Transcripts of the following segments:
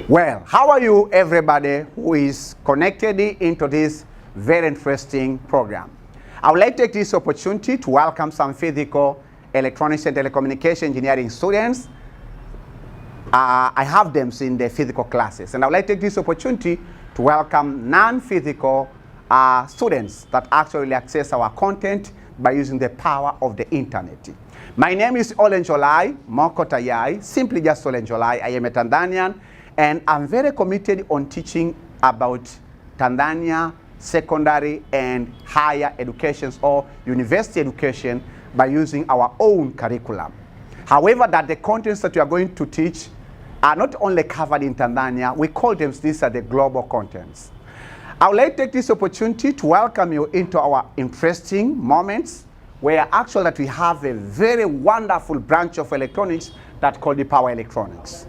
Well, how are you, everybody who is connected into this very interesting program? I would like to take this opportunity to welcome some physical, electronics, and telecommunication engineering students. I have them in the physical classes, and I would like to take this opportunity to welcome non-physical students that actually access our content by using the power of the internet. My name is Olenjolai, Mokotayai, simply just Olenjolai. I am a Tanzanian, and I'm very committed on teaching about Tanzania secondary and higher educations or university education by using our own curriculum. However, that the contents that we are going to teach are not only covered in Tanzania, we call them, these are the global contents. I would like to take this opportunity to welcome you into our interesting moments where actually that we have a very wonderful branch of electronics that's called the power electronics.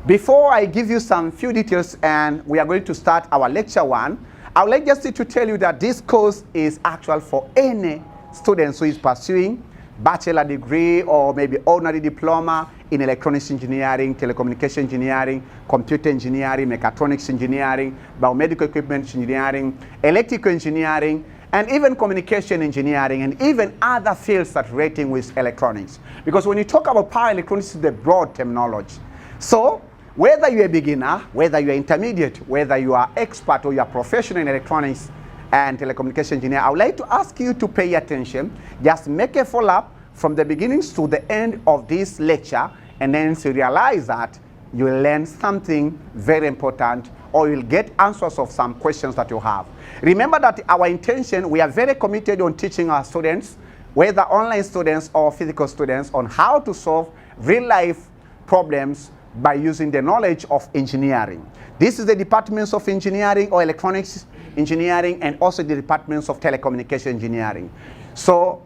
Before I give you some few details and we are going to start our lecture one, I would like just to tell you that this course is actual for any student who is pursuing bachelor degree or maybe ordinary diploma in electronics engineering, telecommunication engineering, computer engineering, mechatronics engineering, biomedical equipment engineering, electrical engineering, and even communication engineering, and even other fields that relating with electronics. Because when you talk about power electronics, it's the broad terminology. So whether you're a beginner, whether you're intermediate, whether you are expert or you are professional in electronics and telecommunication engineer, I would like to ask you to pay attention. Just make a follow-up from the beginnings to the end of this lecture, and then you realize that you will learn something very important, or you'll get answers of some questions that you have. Remember that our intention, we are very committed on teaching our students, whether online students or physical students, on how to solve real-life problems by using the knowledge of engineering. This is the departments of engineering or electronics engineering, and also the departments of telecommunication engineering. So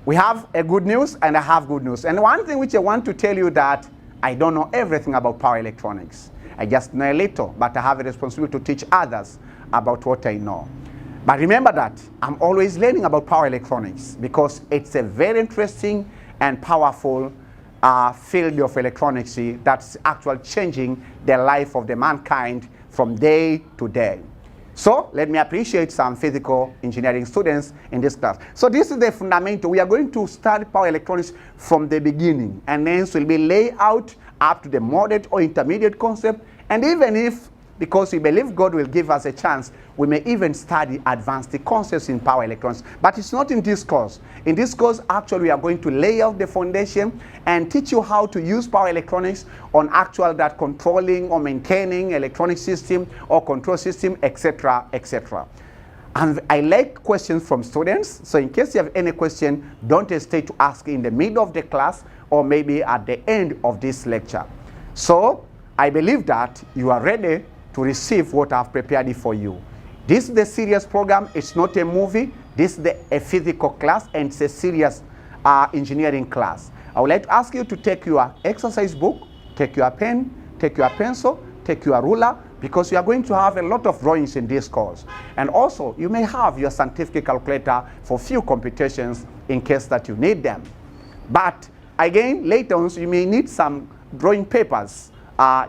we have a good news and I have good news. And one thing which I want to tell you that I don't know everything about power electronics. I just know a little, but I have a responsibility to teach others about what I know. But remember that I'm always learning about power electronics because it's a very interesting and powerful field of electronics that's actually changing the life of the mankind from day to day. So let me appreciate some physical engineering students in this class. So this is the fundamental. We are going to start power electronics from the beginning, and then it will be laid out up to the moderate or intermediate concept. And even if, because we believe God will give us a chance, we may even study advanced concepts in power electronics. But it's not in this course. In this course, actually, we are going to lay out the foundation and teach you how to use power electronics on actual that controlling or maintaining electronic system or control system, etc., etc. And I like questions from students. So in case you have any question, don't hesitate to ask in the middle of the class or maybe at the end of this lecture. So I believe that you are ready to receive what I've prepared for you. This is the serious program. It's not a movie. This is a physical class, and it's a serious engineering class. I would like to ask you to take your exercise book, take your pen, take your pencil, take your ruler, because you are going to have a lot of drawings in this course. And also, you may have your scientific calculator for few computations in case that you need them. But again, later on, you may need some drawing papers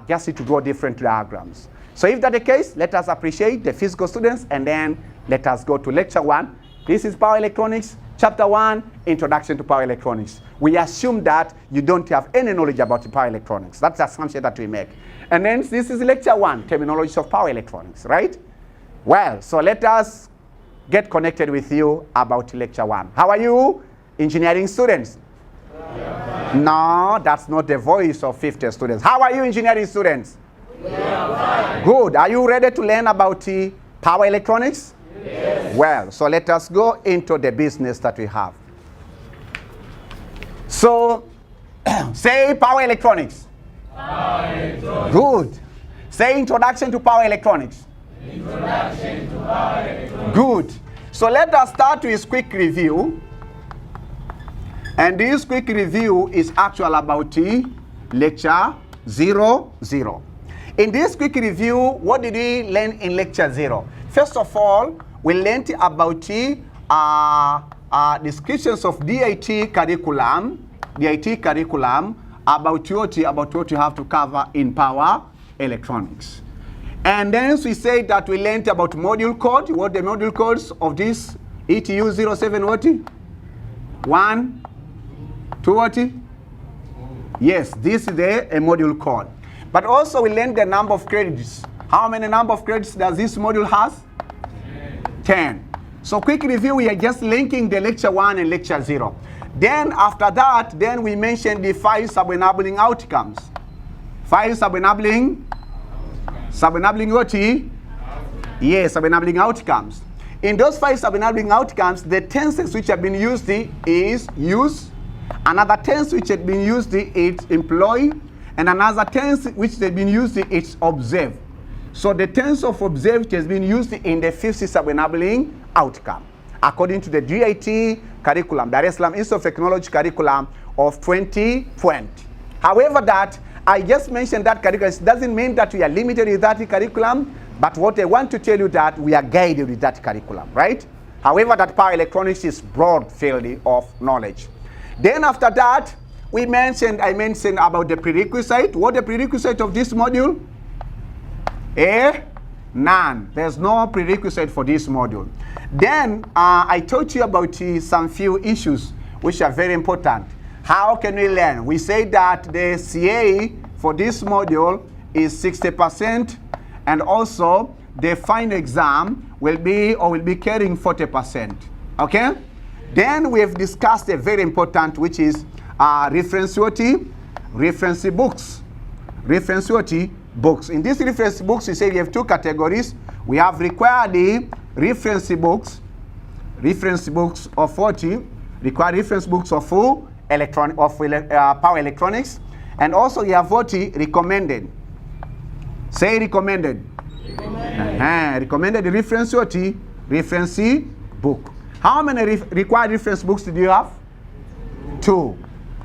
just to draw different diagrams. So if that's the case, let us appreciate the physical students, and then let us go to lecture 1. This is Power Electronics, Chapter 1, Introduction to Power Electronics. We assume that you don't have any knowledge about power electronics. That's the assumption that we make. And then this is lecture 1, Terminologies of Power Electronics, right? Well, so let us get connected with you about lecture 1. How are you, engineering students? No, that's not the voice of 50 students. How are you, engineering students? Good. Are you ready to learn about power electronics? Yes. Well, so let us go into the business that we have. So, say power electronics. Power electronics. Good. Say introduction to power electronics. Introduction to power electronics. Good. So let us start with quick review. And this quick review is actual about lecture 0. In this quick review, what did we learn in lecture 0? First of all, we learned about descriptions of DIT curriculum, about what you have to cover in power electronics. And then we said that we learned about module code, what the module codes of this ETU 07 what? 1, 2 what? Yes, this is a module code. But also we learned the number of credits. How many number of credits does this module has? 10. So quick review, we are just linking the lecture 1 and lecture 0. Then after that, then we mentioned the 5 sub-enabling outcomes. 5 sub-enabling what? Yes, sub-enabling outcomes. In those 5 sub-enabling outcomes, the tenses which have been used is use, another tense which has been used is employ, and another tense which has been used is observe. So the tense of observed has been used in the 5th sub-enabling outcome, according to the DIT curriculum, Dar es Salaam Institute of Technology curriculum of 2020. However, that I just mentioned that curriculum, it doesn't mean that we are limited with that curriculum, but what I want to tell you that we are guided with that curriculum, right? However, that power electronics is broad field of knowledge. Then after that, I mentioned about the prerequisite. What the prerequisite of this module? None. There's no prerequisite for this module. Then I taught you about some few issues which are very important. How can we learn? We say that the CA for this module is 60%, and also the final exam will be carrying 40%. Okay? Then we have discussed a very important, which is reference books. Books. In these reference books, we say we have 2 categories. We have required reference books of 40, required reference books of power electronics, and also we have 40 recommended. Say recommended. Recommended reference book. How many required reference books did you have? 2.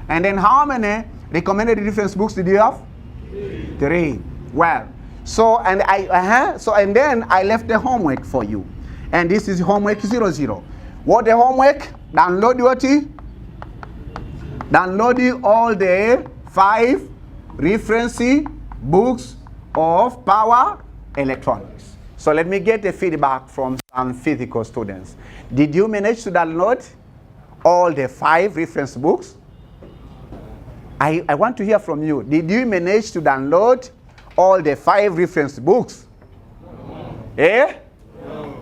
And then how many recommended reference books did you have? 3. Well, so and then I left the homework for you, and this is homework 00. What the homework? Download what? Download all the 5 reference books of power electronics. So let me get the feedback from some physical students. Did you manage to download all the 5 reference books? I want to hear from you. Did you manage to download all the 5 reference books? No.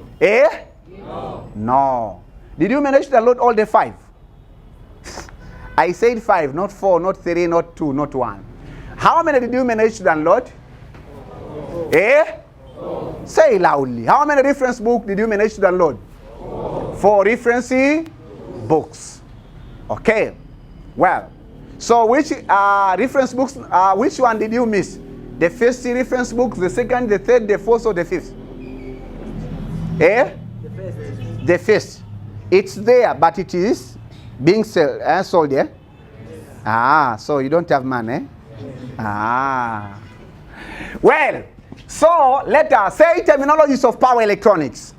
No. Did you manage to download all the 5? I said 5, not 4, not 3, not 2, not 1. How many did you manage to download? 4. Say loudly. How many reference books did you manage to download? 4 reference books. Okay. Well, so which reference books, which one did you miss? The first reference book, the second, the third, the fourth, or the fifth? Eh? The first. The first. It's there, but it is being sold, yeah? Ah, so you don't have money. Ah. Well, so let us say terminologies of power electronics.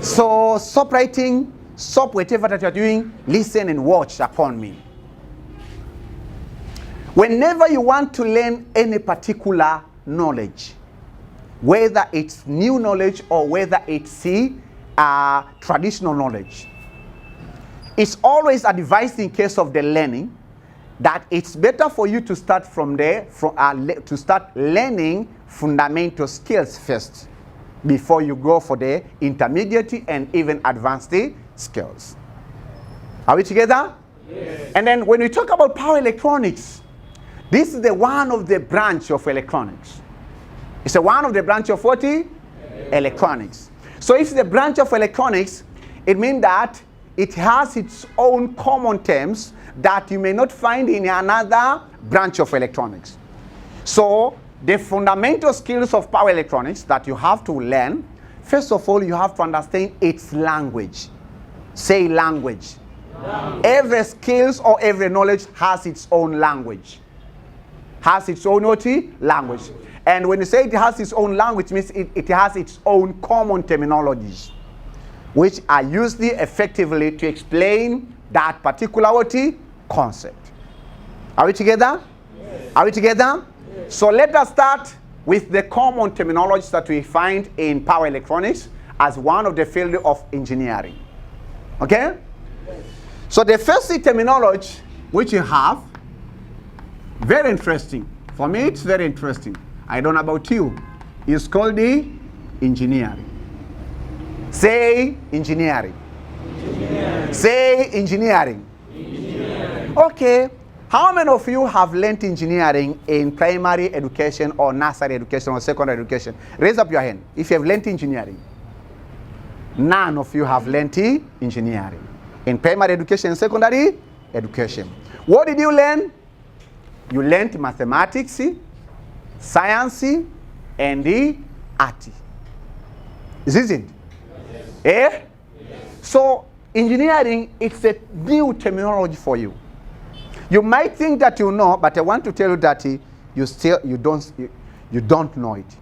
So stop writing, stop whatever that you're doing, listen and watch upon me. Whenever you want to learn any particular knowledge, whether it's new knowledge or whether it's traditional knowledge, it's always advised in case of the learning that it's better for you to start from there, to start learning fundamental skills first before you go for the intermediate and even advanced skills. Are we together? Yes. And then when we talk about power electronics, this is the one of the branch of electronics. It's a one of the branch of what? Electronics. So if it's the branch of electronics, it means that it has its own common terms that you may not find in another branch of electronics. So the fundamental skills of power electronics that you have to learn, first of all, you have to understand its language. Say language. Every skills or every knowledge has its own language. Has its own language. And when you say it has its own language, it means it has its own common terminologies, which are used effectively to explain that particular concept. Are we together? Yes. Are we together? Yes. So let us start with the common terminologies that we find in power electronics as one of the field of engineering. Okay? Yes. So the first terminology which you have, very interesting. For me, it's very interesting. I don't know about you. It's called the engineering. Say engineering. Engineering. Say engineering. Engineering. Okay. How many of you have learned engineering in primary education or nursery education or secondary education? Raise up your hand if you have learned engineering. None of you have learned engineering in primary education and secondary education. What did you learn? You learned mathematics, science, and the art. Is it? Yes. Eh? Yes. So engineering, it's a new terminology for you. You might think that you know, but I want to tell you that you don't know it.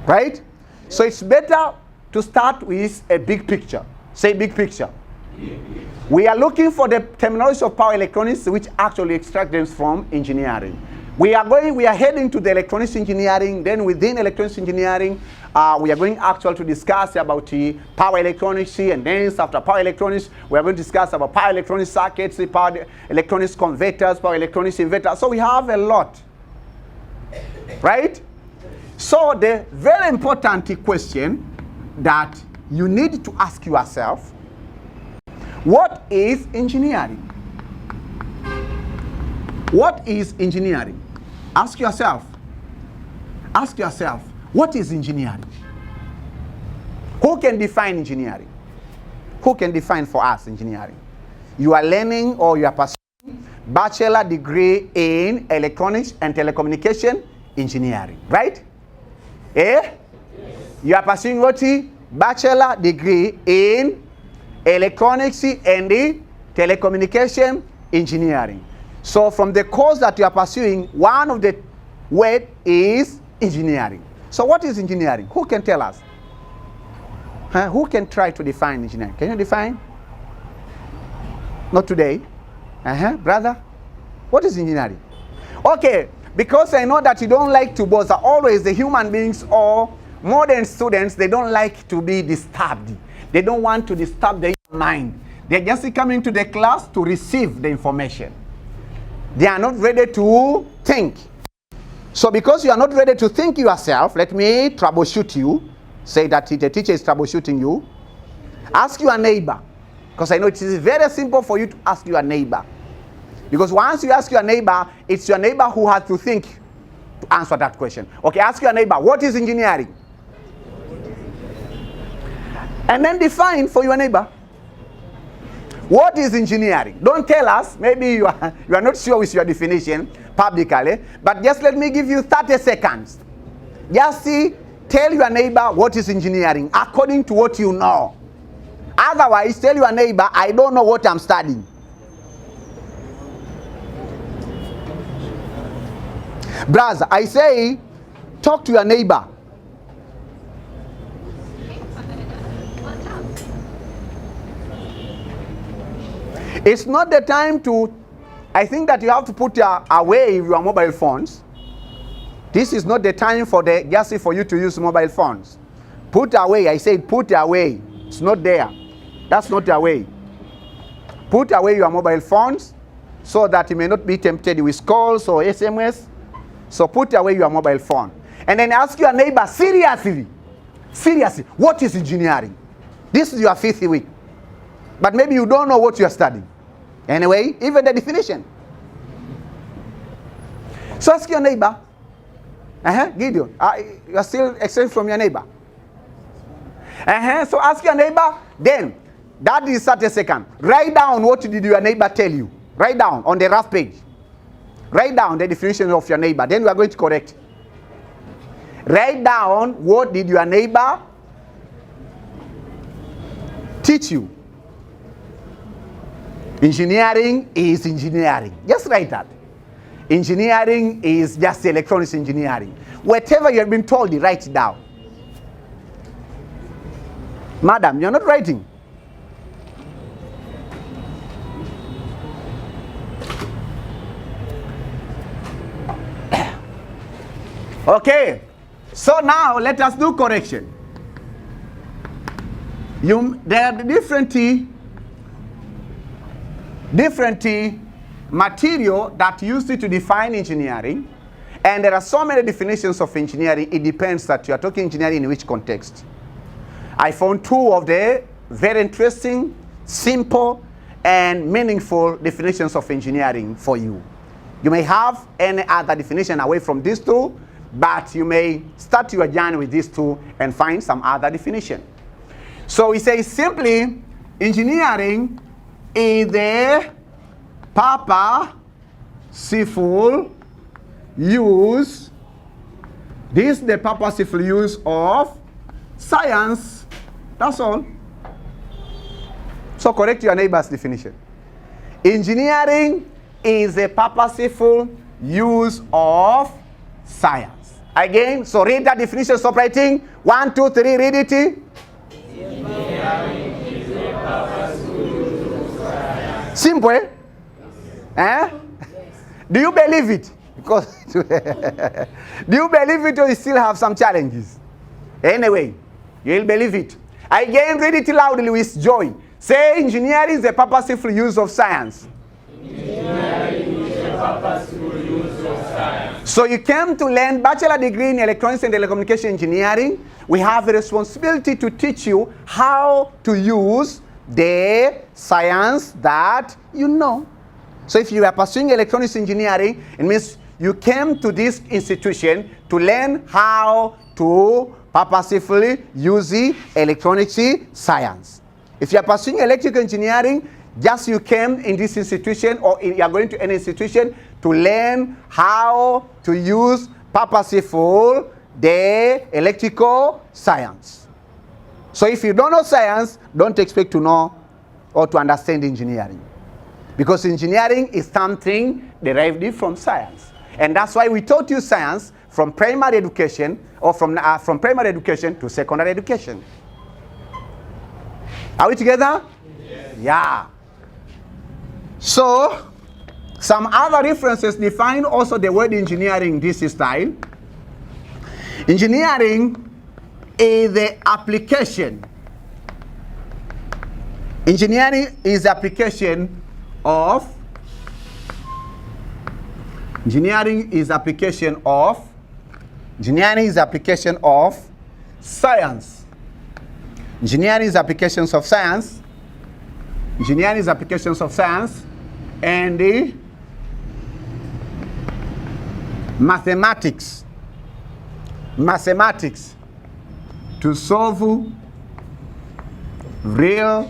Right? So it's better to start with a big picture. Say big picture. We are looking for the terminology of power electronics, which actually extract them from engineering. We are heading to the electronics engineering. Then within electronics engineering, we are going actually to discuss about power electronics, and then after power electronics, we are going to discuss about power electronics circuits, power electronics converters, power electronics inverters. So we have a lot, right? So the very important question that you need to ask yourself, what is engineering? What is engineering? Ask yourself. Ask yourself, what is engineering? Who can define engineering? Who can define for us engineering? You are learning or you are pursuing bachelor degree in electronics and telecommunication engineering, right? Eh? Yes. You are pursuing what? Bachelor degree in electronics and the telecommunication engineering. So from the course that you are pursuing, one of the words is engineering. So what is engineering? Who can tell us? Who can try to define engineering? Can you define? Not today. Brother, what is engineering? Okay, because I know that you don't like to bother. Always the human beings or modern students, they don't like to be disturbed. They don't want to disturb their mind. They're just coming to the class to receive the information. They are not ready to think. So because you are not ready to think yourself, let me troubleshoot you. Say that the teacher is troubleshooting you. Ask your neighbor. Because I know it is very simple for you to ask your neighbor. Because once you ask your neighbor, it's your neighbor who has to think to answer that question. Okay, ask your neighbor, what is engineering? And then define for your neighbor. What is engineering? Don't tell us. Maybe you are not sure with your definition. publicly, but just let me give you 30 seconds. Just tell your neighbor what is engineering according to what you know. Otherwise, tell your neighbor, I don't know what I'm studying. Brother, I say, talk to your neighbor. It's not the time to, I think that you have to put away your mobile phones. This is not the time for just for you to use mobile phones. Put away, I said put away. It's not there. That's not away. Put away your mobile phones so that you may not be tempted with calls or SMS. So put away your mobile phone. And then ask your neighbor, seriously, what is engineering? This is your 5th week. But maybe you don't know what you are studying. Anyway, even the definition. So ask your neighbor. Gideon, you are still extracting from your neighbor. So ask your neighbor. Then, that is 30 seconds. Write down what did your neighbor tell you. Write down on the rough page. Write down the definition of your neighbor. Then we are going to correct. Write down what did your neighbor teach you. Engineering is engineering. Just write that. Engineering is just electronics engineering. Whatever you have been told, you write it down. Madam, you're not writing. Okay. So now let us do correction. There are different material that used to define engineering, and there are so many definitions of engineering. It depends that you are talking engineering in which context. I found 2 of the very interesting, simple, and meaningful definitions of engineering for you. You may have any other definition away from these 2, but you may start your journey with these 2 and find some other definition. So we say simply, engineering is the purposeful use. This is the purposeful use of science. That's all. So correct your neighbor's definition. Engineering is a purposeful use of science. Again, so read that definition. Stop writing. 1, 2, 3, read it. Engineering is a purposeful use of science. Simple. Eh? Yes. Do you believe it? Because do you believe it, or you still have some challenges? Anyway, you'll believe it. Again, read it loudly with joy. Say, engineering is the purposeful use of science. Engineering is a purposeful use of science. So you came to learn bachelor degree in electronics and telecommunication engineering. We have the responsibility to teach you how to use the science that you know. So if you are pursuing electronics engineering, it means you came to this institution to learn how to purposefully use the electronics science. If you are pursuing electrical engineering, just you came in this institution, or you are going to an institution to learn how to use purposeful the electrical science. So if you don't know science, don't expect to know or to understand engineering. Because engineering is something derived from science. And that's why we taught you science from primary education, or from primary education to secondary education. Are we together? Yes. Yeah. So, some other references define also the word engineering this style. Engineering is the application. Engineering is the application of science. Engineering is applications of science. Engineering is applications of science and the mathematics to solve real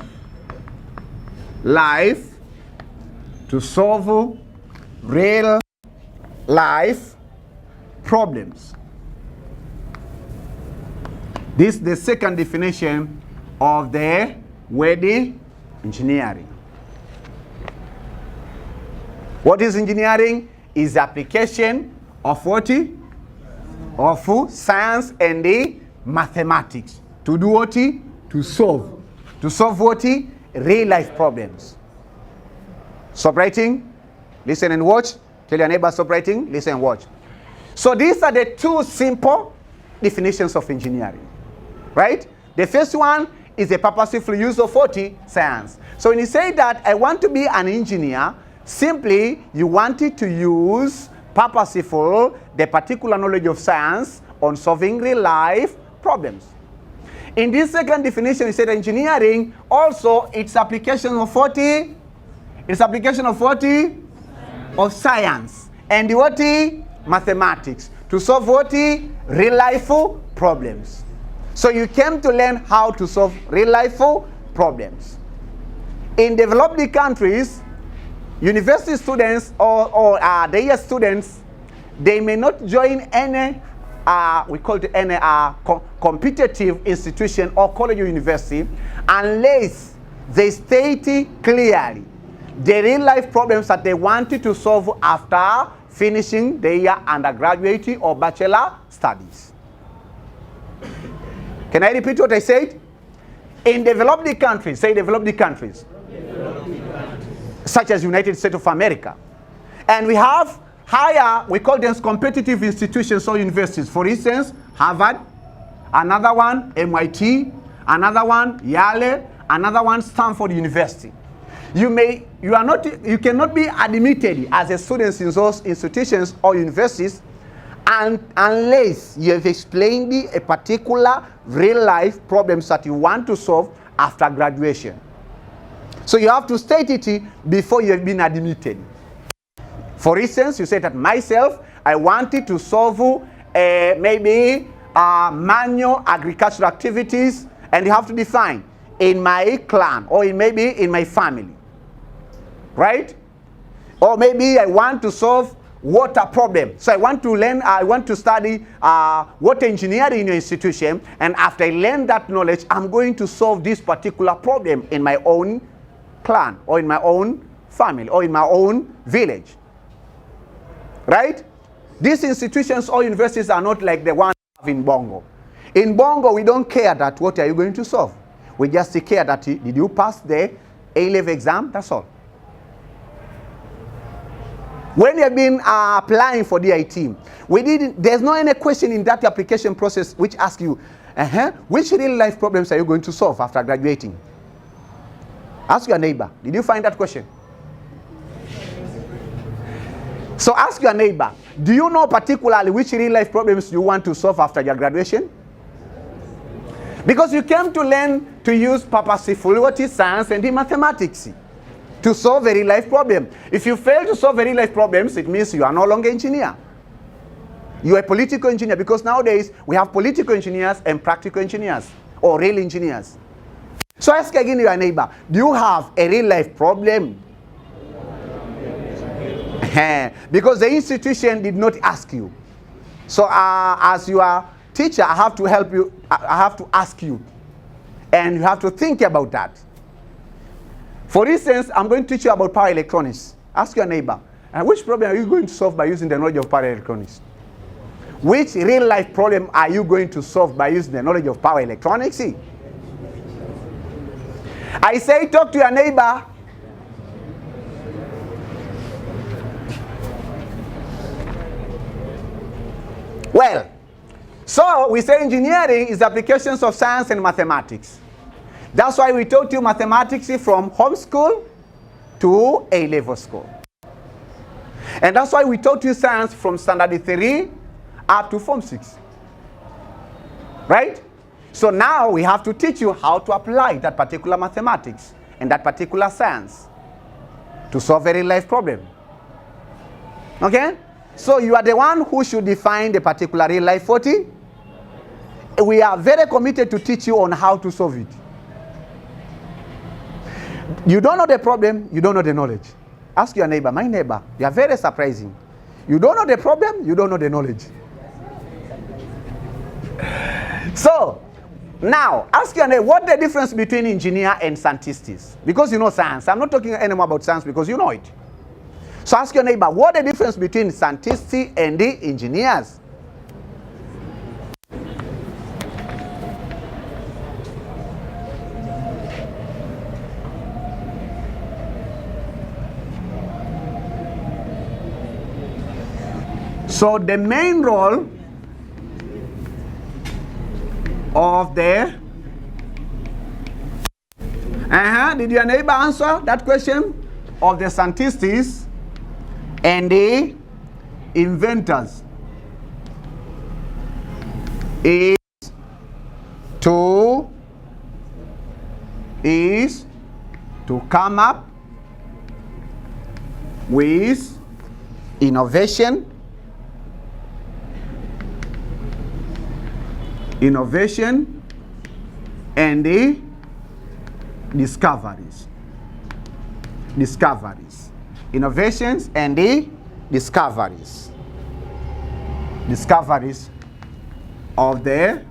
life life problems. This is the second definition of the word engineering. What is engineering? Is the application of what? Of science and the mathematics. To do what? To solve. To solve what? Real life problems. Stop writing. Listen and watch. Tell your neighbor stop writing. Listen and watch. So these are the two simple definitions of engineering. Right? The first one is the purposeful use of what? Science. So when you say that I want to be an engineer, simply you wanted to use purposeful, the particular knowledge of science on solving real life problems. In this second definition, you said engineering also its application of what? Its application of what? Of science. And what? Mathematics. To solve what? Real life problems. So you came to learn how to solve real life problems. In developed countries, university students or the year students, they may not join any we call it any competitive institution or college or university unless they state clearly the real life problems that they wanted to solve after finishing their undergraduate or bachelor studies. Can I repeat what I said? In developed countries, say developed countries, such as United States of America. And we have higher, we call them competitive institutions or universities. For instance, Harvard, another one, MIT, another one, Yale, another one, Stanford University. You cannot be admitted as a student in those institutions or universities unless you have explained a particular real life problems that you want to solve after graduation. So you have to state it before you have been admitted. For instance, you say that myself, I wanted to solve maybe manual agricultural activities, and you have to define in my clan or maybe in my family, right? Or maybe I want to solve water problem. So I want to study water engineering in your institution, and after I learn that knowledge, I'm going to solve this particular problem in my own clan or in my own family or in my own village. Right? These institutions or universities are not like the one in Bongo. In Bongo, we don't care that what are you going to solve. We just care that did you pass the A-level exam? That's all. When you've been applying for DIT, there's no any question in that application process which asks you, which real life problems are you going to solve after graduating? Ask your neighbor. Did you find that question? So ask your neighbor, do you know particularly which real life problems you want to solve after your graduation? Because you came to learn to use purposeful science and mathematics to solve a real life problem. If you fail to solve real life problems, it means you are no longer engineer. You are a political engineer, because nowadays we have political engineers and practical engineers or real engineers. So ask again your neighbor, do you have a real life problem? Because the institution did not ask you. So as your teacher, I have to help you, I have to ask you. And you have to think about that. For instance, I'm going to teach you about power electronics. Ask your neighbor, which problem are you going to solve by using the knowledge of power electronics? Which real life problem are you going to solve by using the knowledge of power electronics? I say talk to your neighbor. Well, so we say engineering is applications of science and mathematics. That's why we taught you mathematics from home school to A-level school. And that's why we taught you science from standard 3 up to form 6. Right? So now we have to teach you how to apply that particular mathematics and that particular science to solve a real life problem. Okay? So you are the one who should define the particular real life 40. We are very committed to teach you on how to solve it. You don't know the problem, you don't know the knowledge. Ask your neighbor, my neighbor, you are very surprising. You don't know the problem, you don't know the knowledge. So, now, ask your neighbor, what's the difference between engineer and scientist? Because you know science. I'm not talking anymore about science because you know it. So ask your neighbor, what's the difference between scientists and the engineers? So the main role of the did your neighbor answer that question? Of the scientists and the inventors is to come up with innovation and the discoveries. Innovations and the discoveries of the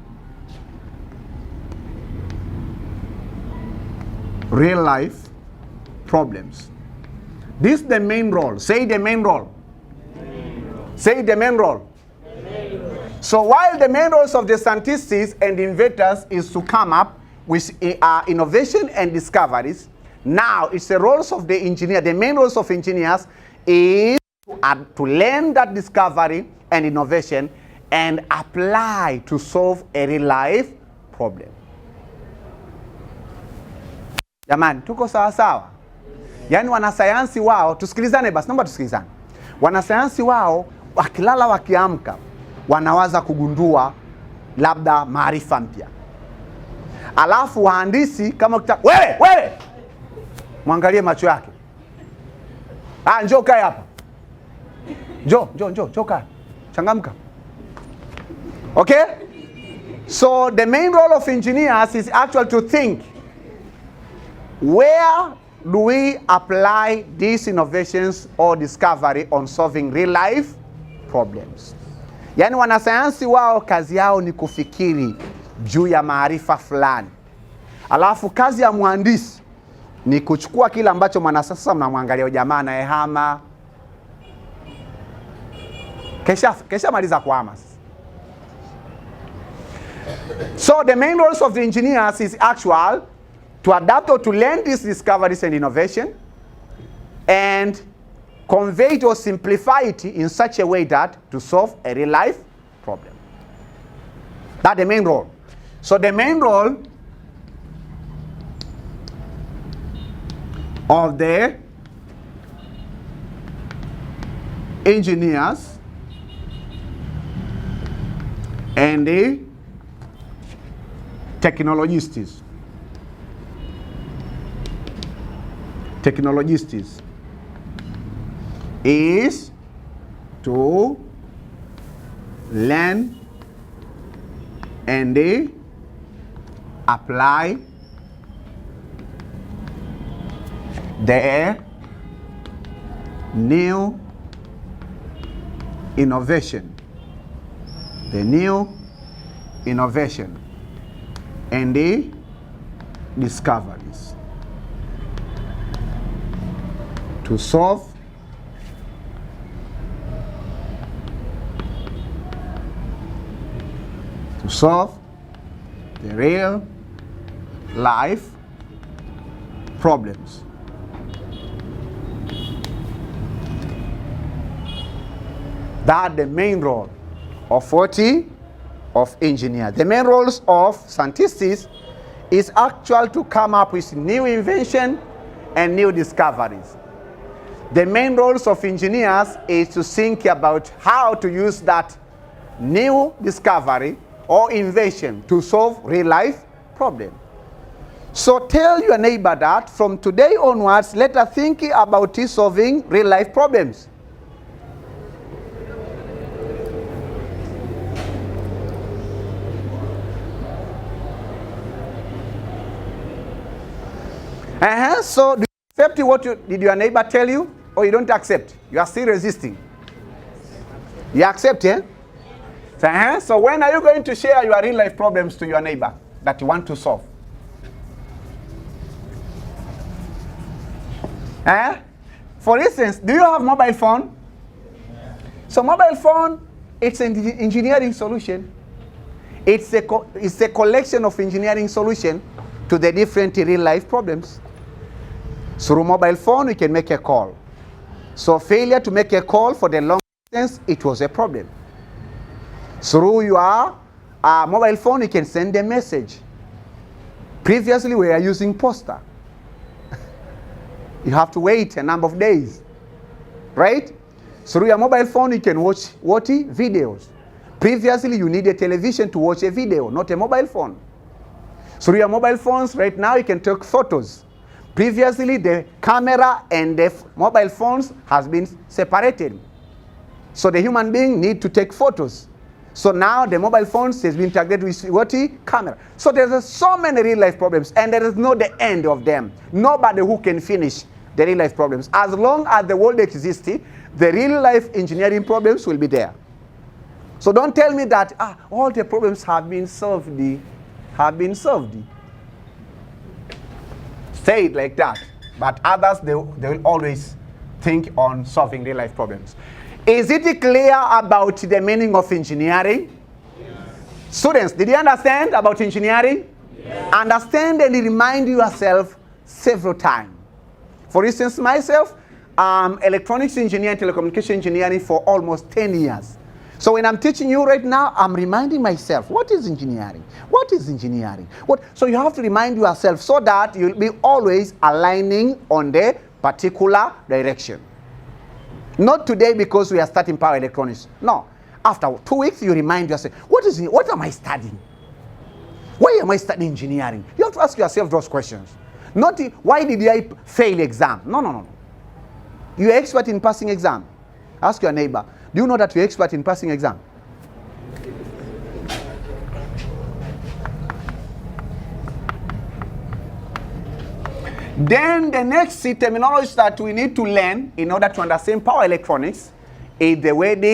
real life problems. This is the main role. Say the main role. Say the main role. So while the main roles of the scientists and inventors is to come up with innovation and discoveries, now it's the roles of the engineer. The main roles of engineers is to learn that discovery and innovation and apply to solve a real life problem. Jamani, tuko sawa sawa? Yaani wanasayansi wao, tusikilizane basi, naomba tusikilizane. Wanasayansi wao wakilala wakiamka wanawaza kugundua labda maarifa mpya. Alafu wahandisi kama wewe mwangalie macho yake. Njoo kae hapa. Njoo kae. Changamka. Okay? So the main role of engineers is actually to think, where do we apply these innovations or discovery on solving real life problems? Yaani wanasayansi wao kazi yao ni kufikiri juu ya maarifa fulani. Alafu kazi ya mhandisi ni kuchukua kila ambacho sasa mnamwangalia jamaa na ehama. Kesha maliza kuhama. So the main roles of the engineers is actual to adapt or to learn these discoveries and innovation and convey it or simplify it in such a way that to solve a real life problem. That's the main role. So the main role of the engineers and the technologists is to learn and they apply their new innovation, and the discoveries to solve the real life problems. That's the main role of engineer. The main roles of scientists is actual to come up with new invention and new discoveries. The main roles of engineers is to think about how to use that new discovery or invention to solve real life problem. So tell your neighbor that from today onwards, let us think about solving real life problems. So do you accept what did your neighbor tell you, or you don't accept? You are still resisting. You accept, eh? So when are you going to share your real life problems to your neighbor that you want to solve? For instance, do you have mobile phone? So mobile phone, it's an engineering solution. It's a collection of engineering solution to the different real life problems. Through mobile phone, you can make a call. So failure to make a call for the long distance, it was a problem. Through your mobile phone, you can send a message. Previously, we were using poster. You have to wait a number of days, right? Through your mobile phone, you can watch videos. Previously, you need a television to watch a video, not a mobile phone. Through your mobile phones, right now, you can take photos. Previously, the camera and the mobile phones has been separated. So the human being need to take photos. So now the mobile phones has been integrated with camera. So there's so many real life problems, and there is no the end of them. Nobody who can finish the real life problems. As long as the world exists, the real life engineering problems will be there. So don't tell me that all the problems have been solved. Say it like that. But others, they will always think on solving real life problems. Is it clear about the meaning of engineering? Yes. Students, did you understand about engineering? Yes. Understand and remind yourself several times. For instance, myself, electronics engineer and telecommunication engineering for almost 10 years. So when I'm teaching you right now, I'm reminding myself, what is engineering? What is engineering? So you have to remind yourself so that you'll be always aligning on the particular direction. Not today because we are studying power electronics. No. After 2 weeks, you remind yourself, what am I studying? Why am I studying engineering? You have to ask yourself those questions. Not why did I fail exam? No. You're expert in passing exam. Ask your neighbor, do you know that you're expert in passing exam? Then the next terminology that we need to learn in order to understand power electronics is the word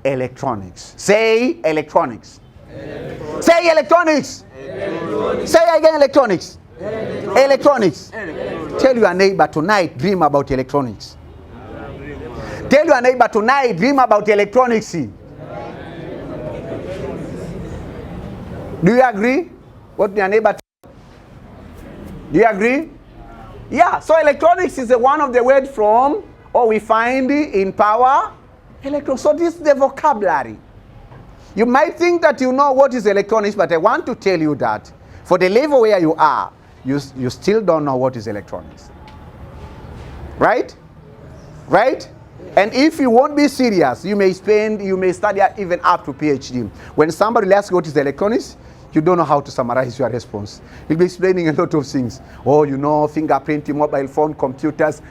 electronics. Say electronics. Say electronics. Say again electronics. Electronics. Tell your neighbor tonight, dream about electronics. Tell your neighbor tonight, dream about electronics. Do you agree? What your neighbor? Do you agree? Yeah, so electronics is one of the words from, or we find in power electronics. So this is the vocabulary. You might think that you know what is electronics, but I want to tell you that for the level where you are, you still don't know what is electronics. Right? Right? And if you won't be serious, you may study even up to PhD. When somebody asks what is electronics, you don't know how to summarize your response. You'll be explaining a lot of things. Oh, you know, fingerprinting, mobile phone, computers.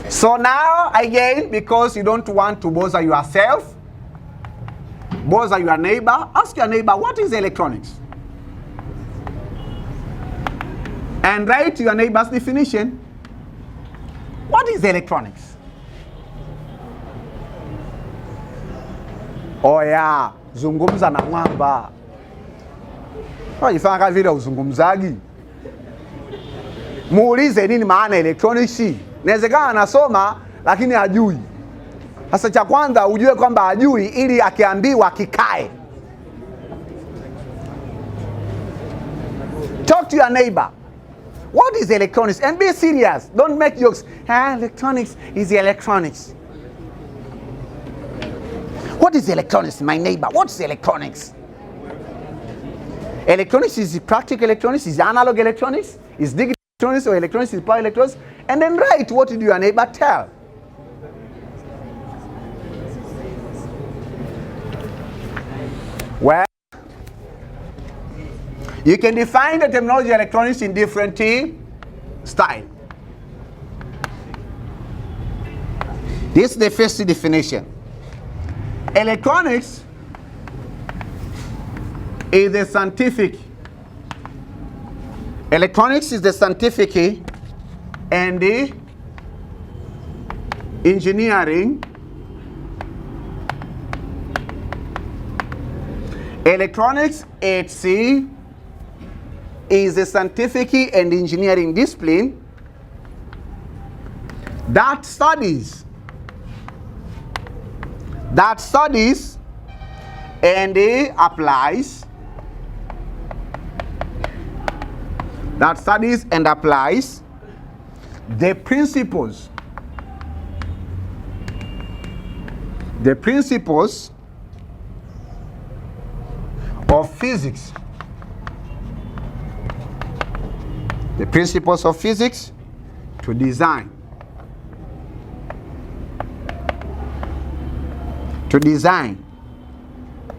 So now, again, because you don't want to bother yourself, bother your neighbor, ask your neighbor, what is electronics? And write your neighbor's definition. What is electronics? Oh yeah, zungumza na mwamba. Ifanya vile uzungumzaji. Muulize nini maana electronics. Inawezekana anasoma lakini hajui. Sasa cha kwanza ujue kwamba hajui ili akiambiwa kikae. Talk to your neighbor. What is electronics? And be serious. Don't make jokes. Electronics is electronics. What is electronics, my neighbor? What's electronics? Electronics is practical electronics, is analog electronics, is digital electronics, or electronics is power electronics. And then write what did your neighbor tell. Well, you can define the terminology electronics in different styles. This is the first definition. Electronics is the scientific. Electronics is the scientific and the engineering, electronics HC is a scientific and engineering discipline that studies and applies the principles of physics, to design,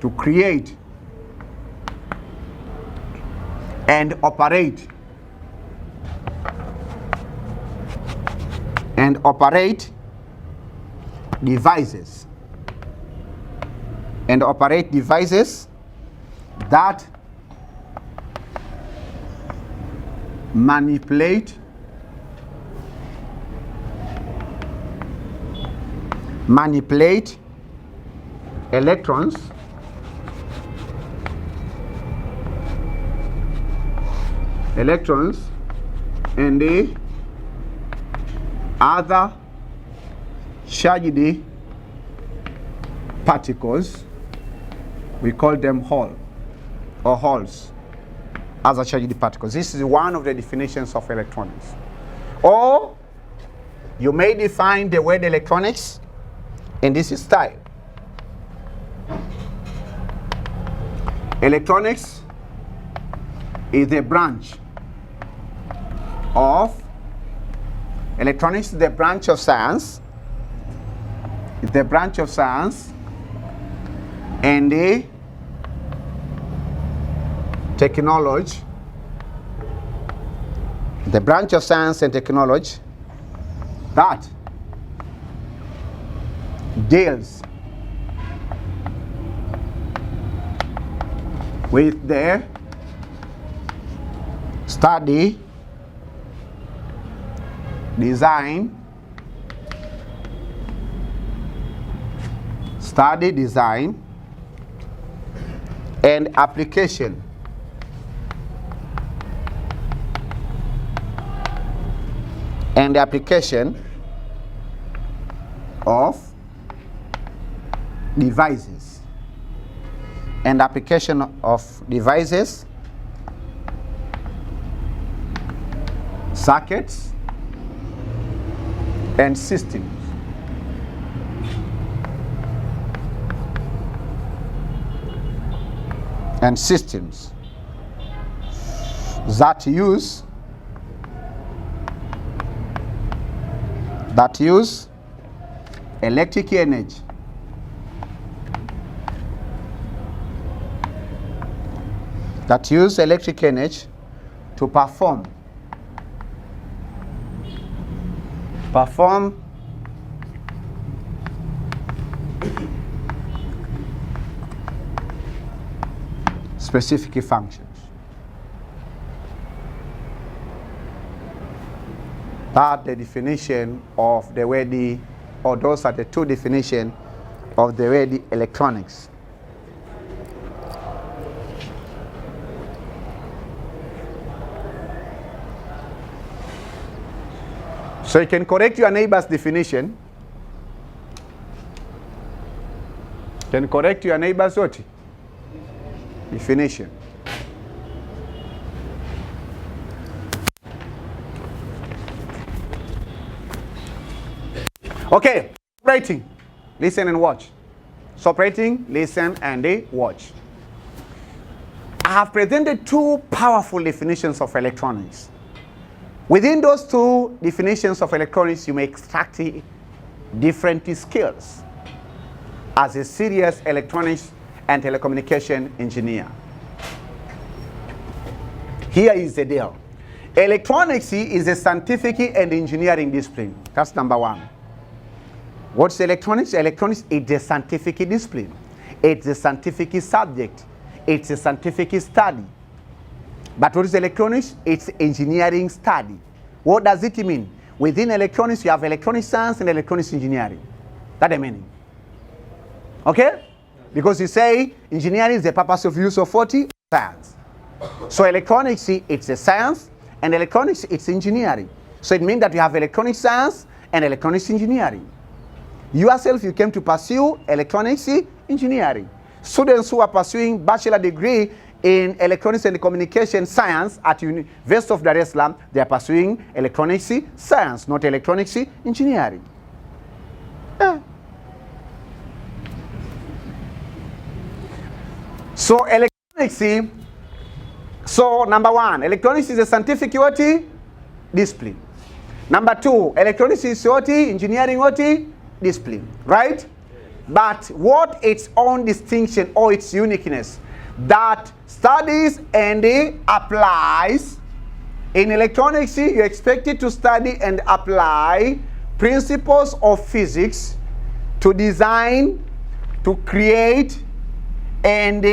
to create, and operate devices, that manipulate electrons and the other charged particles. We call them holes, other charged particles. This is one of the definitions of electronics. Or you may define the word electronics in this style. Electronics is a branch of science. It's the branch of science and the technology. The branch of science and technology that deals with the study, design, and application of devices, circuits, and systems. That use electric energy to perform specific functions. That's the definition of the word, or those are the two definitions of the word electronics. So you can correct your neighbor's definition. Definition. Okay, separating. Listen and watch. Separating, listen, and watch. I have presented two powerful definitions of electronics. Within those two definitions of electronics, you may extract different skills as a serious electronics and telecommunication engineer. Here is the deal. Electronics is a scientific and engineering discipline. That's number one. What's electronics? Electronics is a scientific discipline. It's a scientific subject. It's a scientific study. But what is electronics? It's engineering study. What does it mean? within electronics, you have electronic science and electronics engineering. That's the meaning. Okay? Because you say engineering is the purpose of use of what? Science. So electronics, it's a science, and electronics, it's engineering. So it means that you have electronic science and electronics engineering. Yourself, you came to pursue electronics engineering. Students who are pursuing bachelor degree in electronics and communication science at University of Dar es Salaam, they are pursuing electronics science, not electronics engineering. Yeah. So electronics, so number one, electronics is a scientific what? Discipline. Number two, electronics is what? Engineering what? Discipline, right? But what its own distinction or its uniqueness that studies and applies in electronics, you're expected to study and apply principles of physics to design, to create, and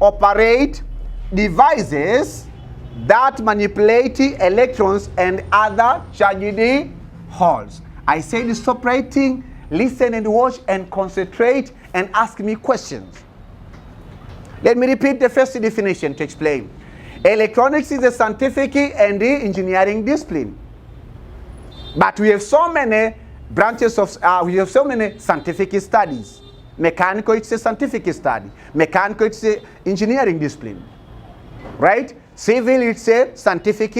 operate devices that manipulate electrons and other charged holes. I said stop writing, listen and watch and concentrate and ask me questions. Let me repeat the first definition to explain. Electronics is a scientific and engineering discipline. But we have so many branches of, we have so many scientific studies. Mechanical, it's a scientific study. Mechanical, it's a engineering discipline. Right? Civil, it's a scientific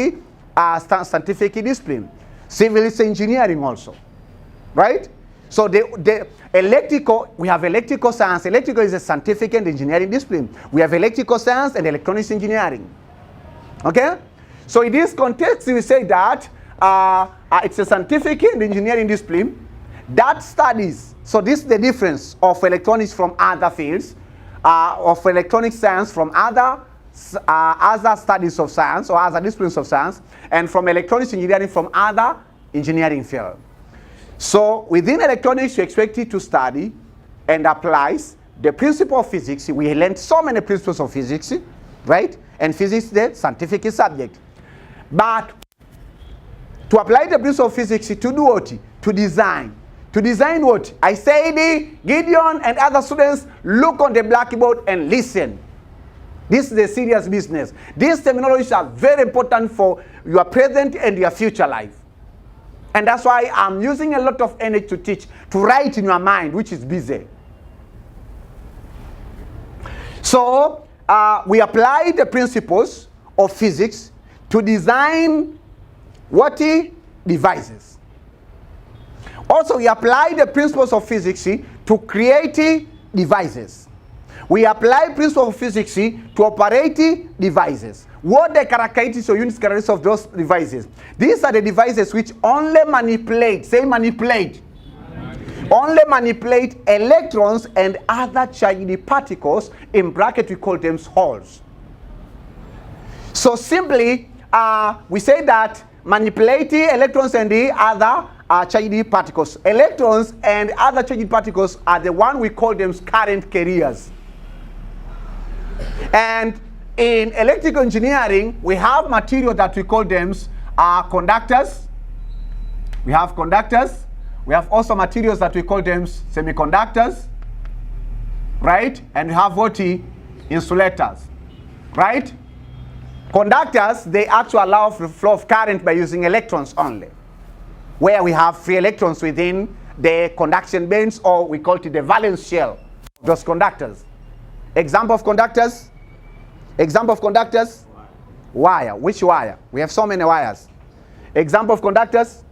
discipline. Civil is engineering also. Right? So the electrical, we have electrical science. Electrical is a scientific and engineering discipline. We have electrical science and electronics engineering. Okay? So in this context, we say that it's a scientific and engineering discipline that studies. So this is the difference of electronics from other fields, of electronic science from other studies of science or other disciplines of science, and from electronics engineering from other engineering fields. So within electronics, you're expected to study and applies the principle of physics. We learned so many principles of physics, right? And physics is the scientific subject. But to apply the principle of physics, to do what? To design. To design what? I said, Gideon and other students, look on the blackboard and listen. This is a serious business. These terminologies are very important for your present and your future life. And that's why I'm using a lot of energy to teach, to write in your mind, which is busy. So, we apply the principles of physics to design what? Devices. Also, we apply the principles of physics to create devices. We apply principles of physics to operate devices. What the characteristics or unit characteristics of those devices? These are the devices which only manipulate, say manipulate, only manipulate electrons and other charged particles. In bracket we call them holes. So simply, we say that manipulating electrons and the other charged particles. Electrons and other charged particles are the one we call them current carriers. And in electrical engineering, we have material that we call them conductors. We have conductors. We have also materials that we call them semiconductors. Right? And we have what? Insulators. Right? Conductors, they actually allow for the flow of current by using electrons only. Where we have free electrons within the conduction bands, or we call it the valence shell of those conductors. Example of conductors? Example of conductors? Wire. Which wire? We have so many wires. Example of conductors?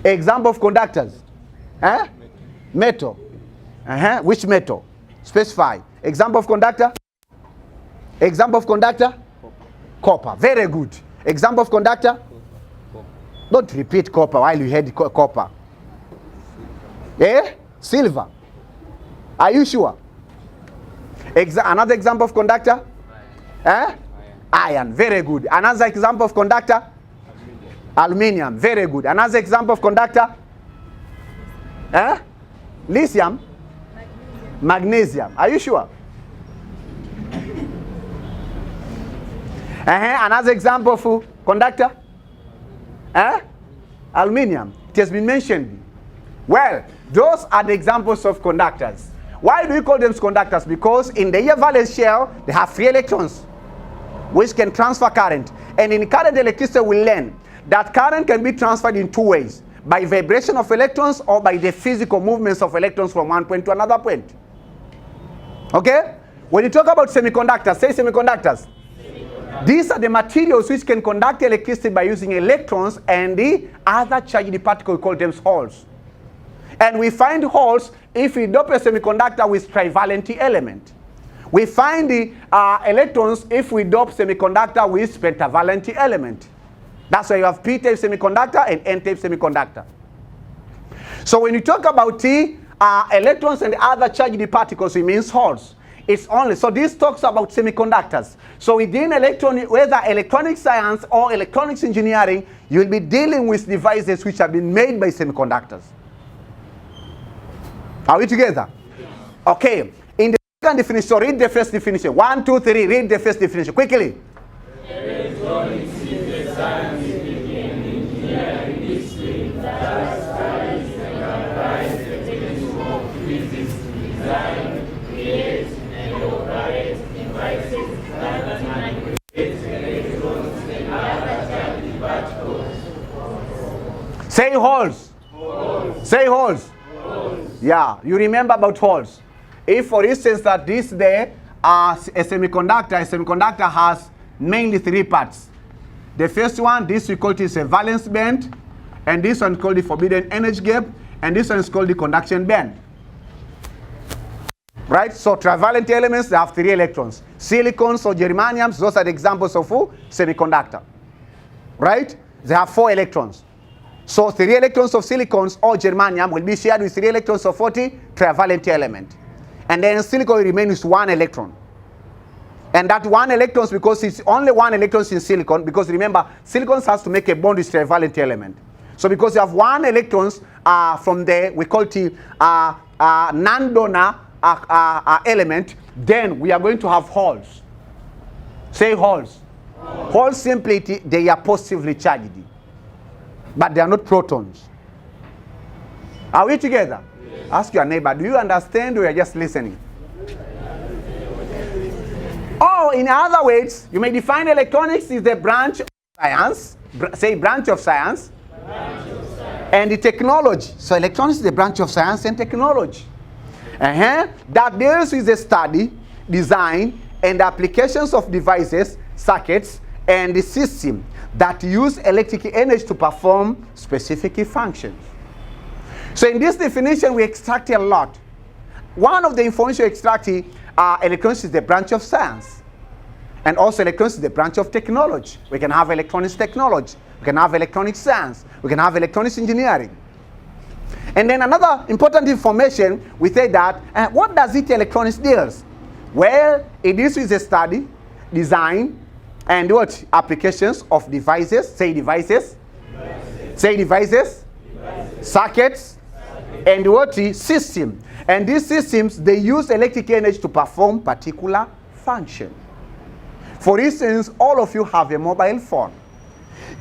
Example of conductors? Metal. Which metal? Specify. Example of conductor? Example of conductor? Copper. Very good. Example of conductor? Don't repeat copper while you heard copper. Silver. Are you sure? Another example of conductor? Iron. Very good. Another example of conductor? Aluminium. Very good. Another example of conductor? Lithium? Magnesium. Are you sure? Another example of conductor? Aluminium. It has been mentioned. Well, those are the examples of conductors. Why do we call them conductors? Because in the air valence shell, they have free electrons, which can transfer current. And in current electricity, we learn that current can be transferred in two ways: by vibration of electrons or by the physical movements of electrons from one point to another point. Okay? When you talk about semiconductors, say semiconductors. These are the materials which can conduct electricity by using electrons and the other charged particles, we call them holes. And we find holes if we dope a semiconductor with trivalent element. We find the electrons if we dope semiconductor with pentavalent element. That's why you have p-type semiconductor and n-type semiconductor. So when you talk about the electrons and other charged particles, it means holes. It's only, so this talks about semiconductors. So within whether electronic science or electronics engineering, you'll be dealing with devices which have been made by semiconductors. Are we together? Okay. In the second definition, so read the first definition. 1, 2, 3, read the first definition. Quickly. Electronics is the scientific and engineering discipline that studies and applies the principles of physics to design, create, and operate devices that manipulate electrons and other charged particles. Say holes. Holes. Say holes. Holes. Yeah, you remember about holes. If, for instance, that this there a semiconductor has mainly three parts. The first one, this we call it is a valence band, and this one is called the forbidden energy gap, and this one is called the conduction band. Right? So trivalent elements, they have 3 electrons. Silicons or germaniums, those are the examples of semiconductor. Right? They have 4 electrons. So 3 electrons of silicons or germanium will be shared with 3 electrons of 40 trivalent element. And then silicon will remain with 1 electron. And that 1 electron, because it's only 1 electron in silicon, because remember, silicon has to make a bond with trivalent element. So because you have 1 electron from there, we call it non-donor element, then we are going to have holes. Say holes. Holes simply, they are positively charged, but they are not protons. Are we together? Yes. Ask your neighbor, do you understand or you are just listening? Or in other words, you may define electronics is the branch of science. Say branch of science. Branch of science. And the technology. So electronics is the branch of science and technology. That deals with the study, design, and applications of devices, circuits, and the system that use electric energy to perform specific functions. So in this definition, we extract a lot. One of the information extracted, electronics is the branch of science. And also electronics is the branch of technology. We can have electronics technology. We can have electronic science. We can have electronics engineering. And then another important information, we say that, what does it electronics deals? Well, it deals with the study, design, and what? Applications of devices. Say devices. Devices. Say devices. Devices. Circuits. And what? System. And these systems, they use electric energy to perform particular function. For instance, all of you have a mobile phone.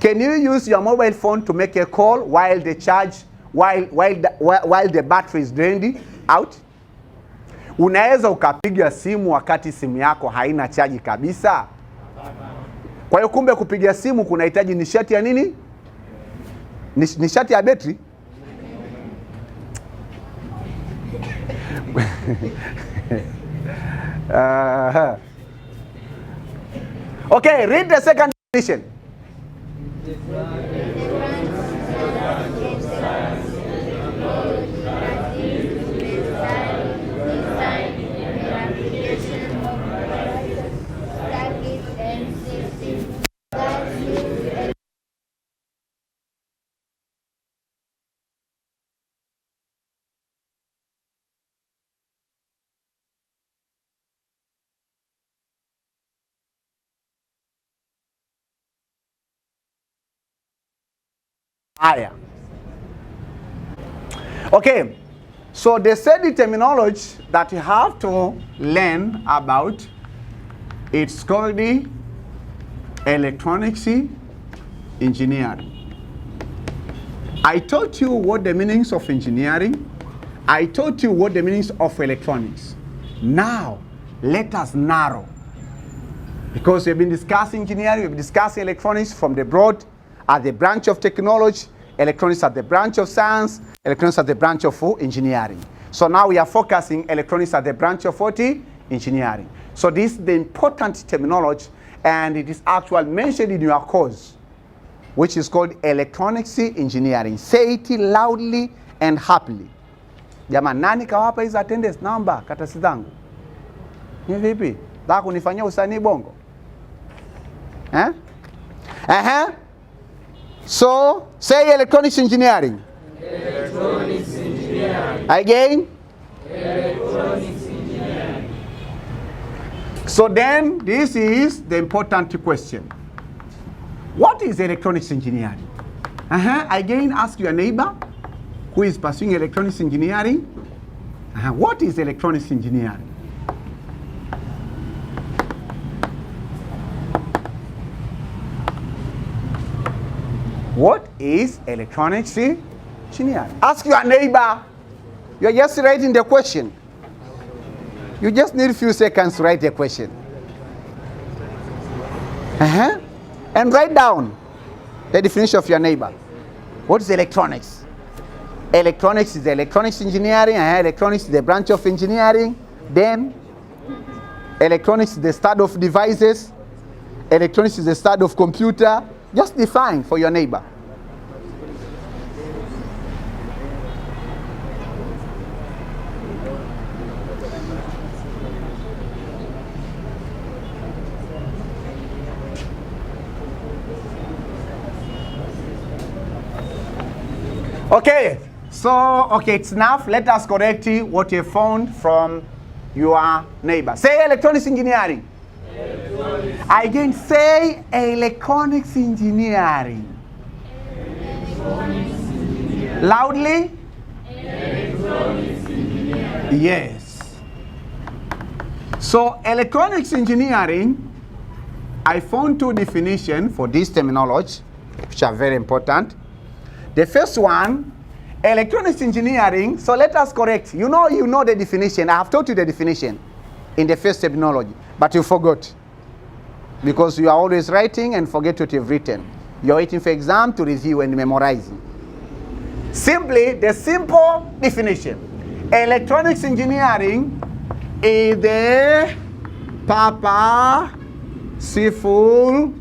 Can you use your mobile phone to make a call while the charge, while the battery is drained out? Unaweza ukapiga simu wakati simu yako haina chaji kabisa? Kwa hiyo kumbe kupiga simu kunahitaji nishati ya nini? Nishati ya betri. Okay, read the second definition. Higher. Okay, so they said the terminology that you have to learn about, it's called the electronics engineering. I taught you what the meanings of engineering. I taught you what the meanings of electronics. Now, let us narrow. Because we've been discussing engineering, we've been discussing electronics from the broad as the branch of technology, electronics as the branch of science, electronics as the branch of engineering. So now we are focusing electronics as the branch of what? Engineering. So this is the important terminology, and it is actually mentioned in your course, which is called electronics engineering. Say it loudly and happily. Jamani, nani kawapa hizo attendance number katasi zangu? Ni vipi? Nataka kunifanyia usanii bongo? So, say electronics engineering. Electronics engineering. Again? Electronics engineering. So then, this is the important question. What is electronics engineering? Again, ask your neighbor who is pursuing electronics engineering. What is electronics engineering? What is electronics engineering? Ask your neighbor. You're just writing the question. You just need a few seconds to write the question. And write down the definition of your neighbor. What is electronics? Electronics is the electronics engineering. Electronics is the branch of engineering. Then, electronics is the study of devices. Electronics is the study of computer. Just define for your neighbor. Okay, so, it's enough. Let us correct what you found from your neighbor. Say electronics engineering. Electronics. Again, say electronics engineering. Electronics engineering. Loudly? Electronics engineering. Yes. So, electronics engineering, I found two definitions for this terminology, which are very important. The first one, electronics engineering, so let us correct. You know the definition. I have taught you the definition in the first terminology, but you forgot. Because you are always writing and forget what you've written. You're waiting for exam to review and memorize. Simply, the simple definition. Electronics engineering is the purposeful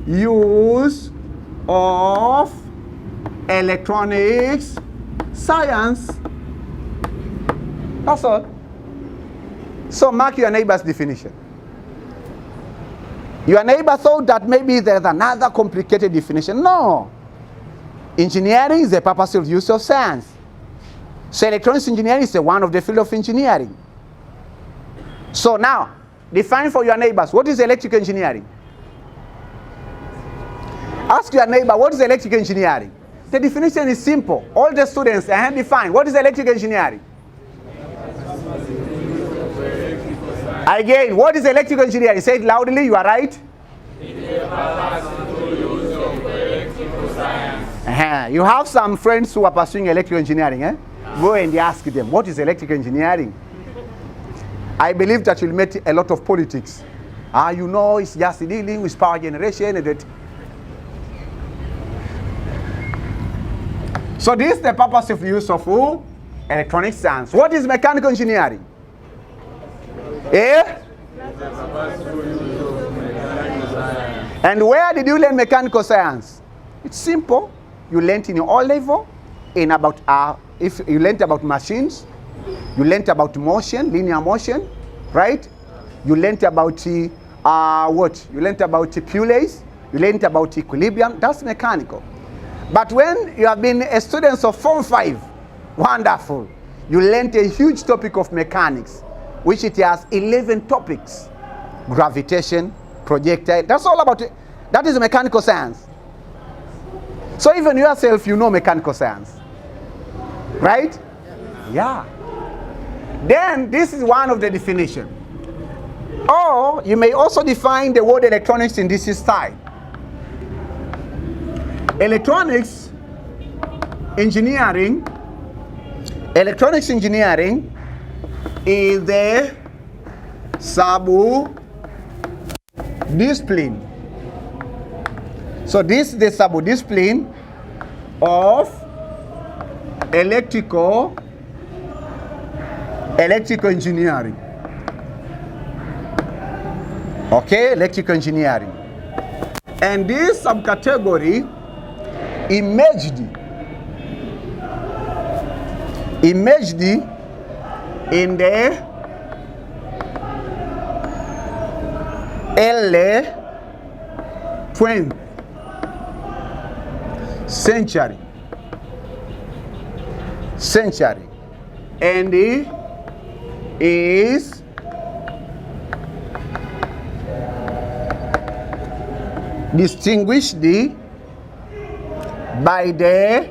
use of electronics science. That's all. So mark your neighbor's definition. Your neighbor thought that maybe there's another complicated definition. No. Engineering is the purposeful use of science. So electronics engineering is one of the field of engineering. So now, define for your neighbors, what is electrical engineering? Ask your neighbor, what is electrical engineering? The definition is simple. All the students define. What is electrical engineering? Again, what is electrical engineering? Say it loudly, you are right. You have some friends who are pursuing electrical engineering. Go and ask them, what is electrical engineering? I believe that you'll meet a lot of politics. It's just dealing with power generation and that. So this is the purpose of use of electronic science. What is mechanical engineering? And where did you learn mechanical science? It's simple. You learned in your O level in about if you learned about machines, you learned about motion, linear motion, right? You learned about what? You learned about pulleys. You learned about equilibrium. That's mechanical. But when you have been a student of Form 5, wonderful. You learned a huge topic of mechanics, which it has 11 topics. Gravitation, projectile, that's all about it. That is mechanical science. So even yourself, you know mechanical science. Right? Yeah. Then this is one of the definitions. Or you may also define the word electronics in this style. Electronics engineering, electronics engineering is the sub-discipline. So this is the sub-discipline of electrical engineering. Okay, electrical engineering. And this subcategory emerged in the early 20th century, and it is distinguished by the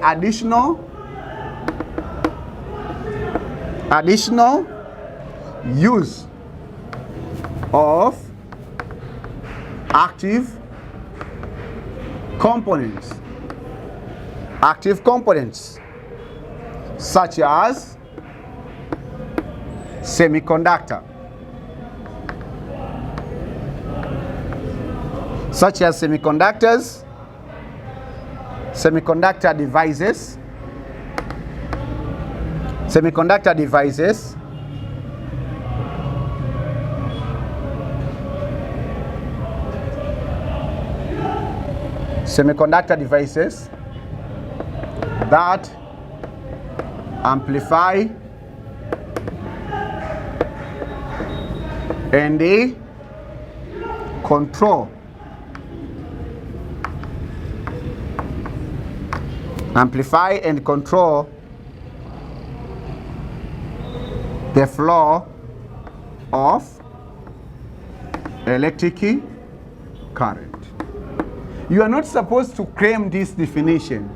additional use of active components such as semiconductor devices, that amplify and they control the flow of electric current. You are not supposed to claim this definition.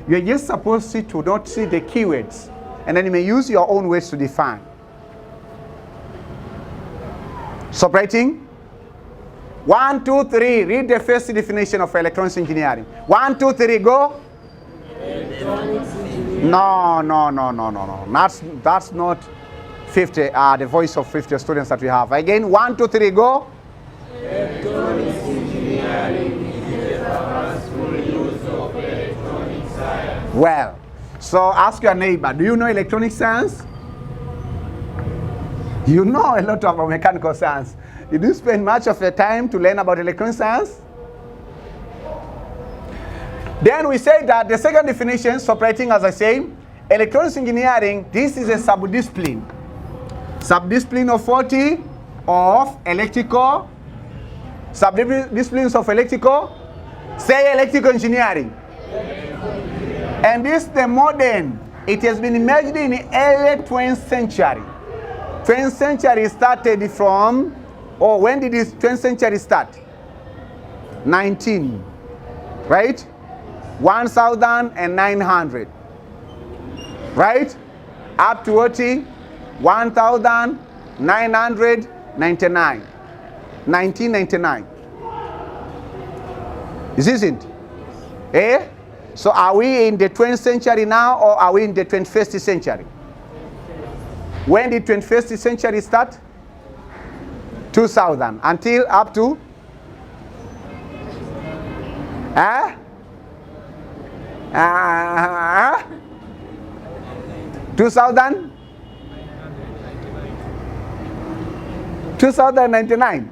You are just supposed to not see the keywords, and then you may use your own words to define. Separating. 1, 2, 3. Read the first definition of electronics engineering. 1, 2, 3, go. No. That's not 50. The voice of 50 students that we have. Again, 1, 2, 3, go. Electronics engineering is the purposeful use of electronic science. Well, so ask your neighbor, do you know electronic science? You know a lot about mechanical science. Did you spend much of your time to learn about electronic science? Then we say that the second definition, separating, as I say, electronics engineering, this is a sub-discipline. Sub-discipline of 40 of electrical, sub-disciplines of electrical, say electrical engineering. And this is the modern, it has been emerged in the early 20th century. 20th century started from, when did this 20th century start? 19, right? 1900, right? Up to 1999, 1999. Isn't it? So are we in the 20th century now, or are we in the 21st century? When did 21st century start? 2000 until up to 2000 2099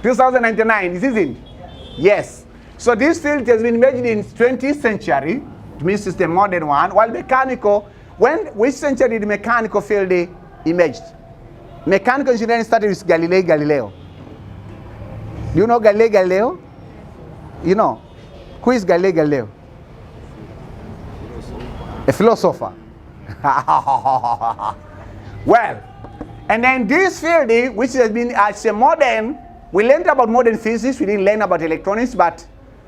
2099, isn't it? Yes. So this field has been emerged in 20th century. It means it's the modern one. While mechanical, which century did the mechanical field emerged? Mechanical engineering started with Galileo. Do you know Galileo? You know. Who is Galileo? A philosopher. Well, and then this field, which has been as a modern, we learned about modern physics, we didn't learn about electronics, but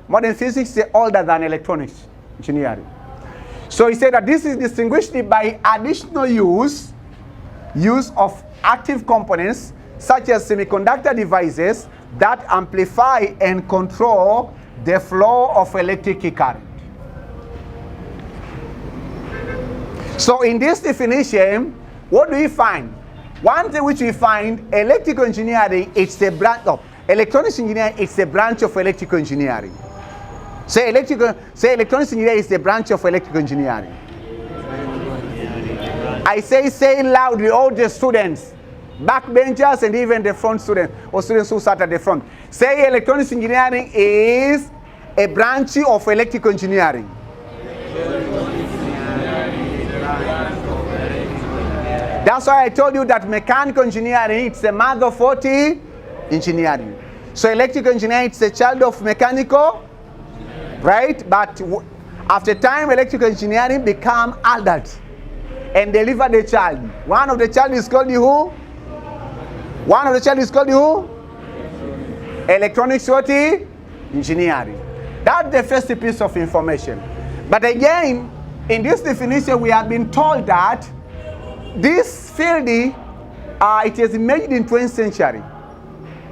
modern physics is older than electronics engineering. So he said that this is distinguished by additional use of active components such as semiconductor devices that amplify and control the flow of electric current. So in this definition, what do we find? One thing which we find, electrical engineering, it's a branch of electronics engineering, it's a branch of electrical engineering. Say electronics engineering is a branch of electrical engineering. I say loudly, all the students, backbenchers and even the front students, or students who sat at the front. Say electronics engineering is a branch of electrical engineering. That's why I told you that mechanical engineering, it's a mother of what? Engineering. So electrical engineering, it's a child of mechanical, right? But after time, electrical engineering become adult and deliver the child. One of the child is called who? One of the child is called who? Electronics what? Engineering. That's the first piece of information. But again, in this definition, we have been told that this field, it is emerged in 20th century.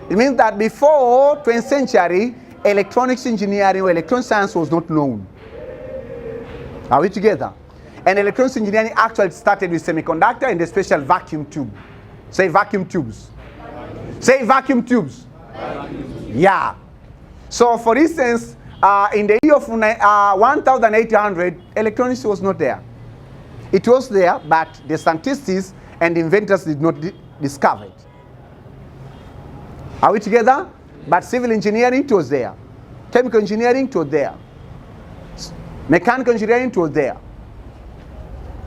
It means that before 20th century, electronics engineering or electronic science was not known. Are we together? And electronics engineering actually started with semiconductor and a special vacuum tube. Say vacuum tubes. Say vacuum tubes. Yeah. So for instance, in the year of 1800, electronics was not there. It was there, but the scientists and inventors did not discover it. Are we together? But civil engineering, it was there. Chemical engineering, it was there. Mechanical engineering, it was there.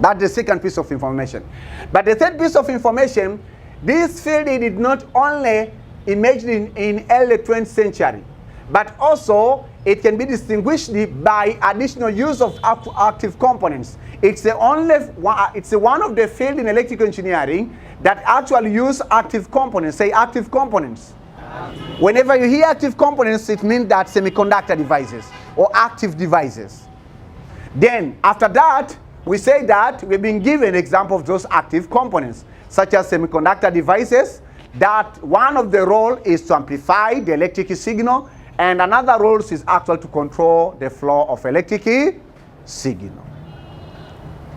That's the second piece of information. But the third piece of information, this field did not only emerge in early 20th century, but also it can be distinguished by additional use of active components. It's one of the fields in electrical engineering that actually use active components. Say active components. Whenever you hear active components, it means that semiconductor devices or active devices. Then after that, we say that we've been given example of those active components, such as semiconductor devices, that one of the role is to amplify the electric signal, and another role is actually to control the flow of electric signal.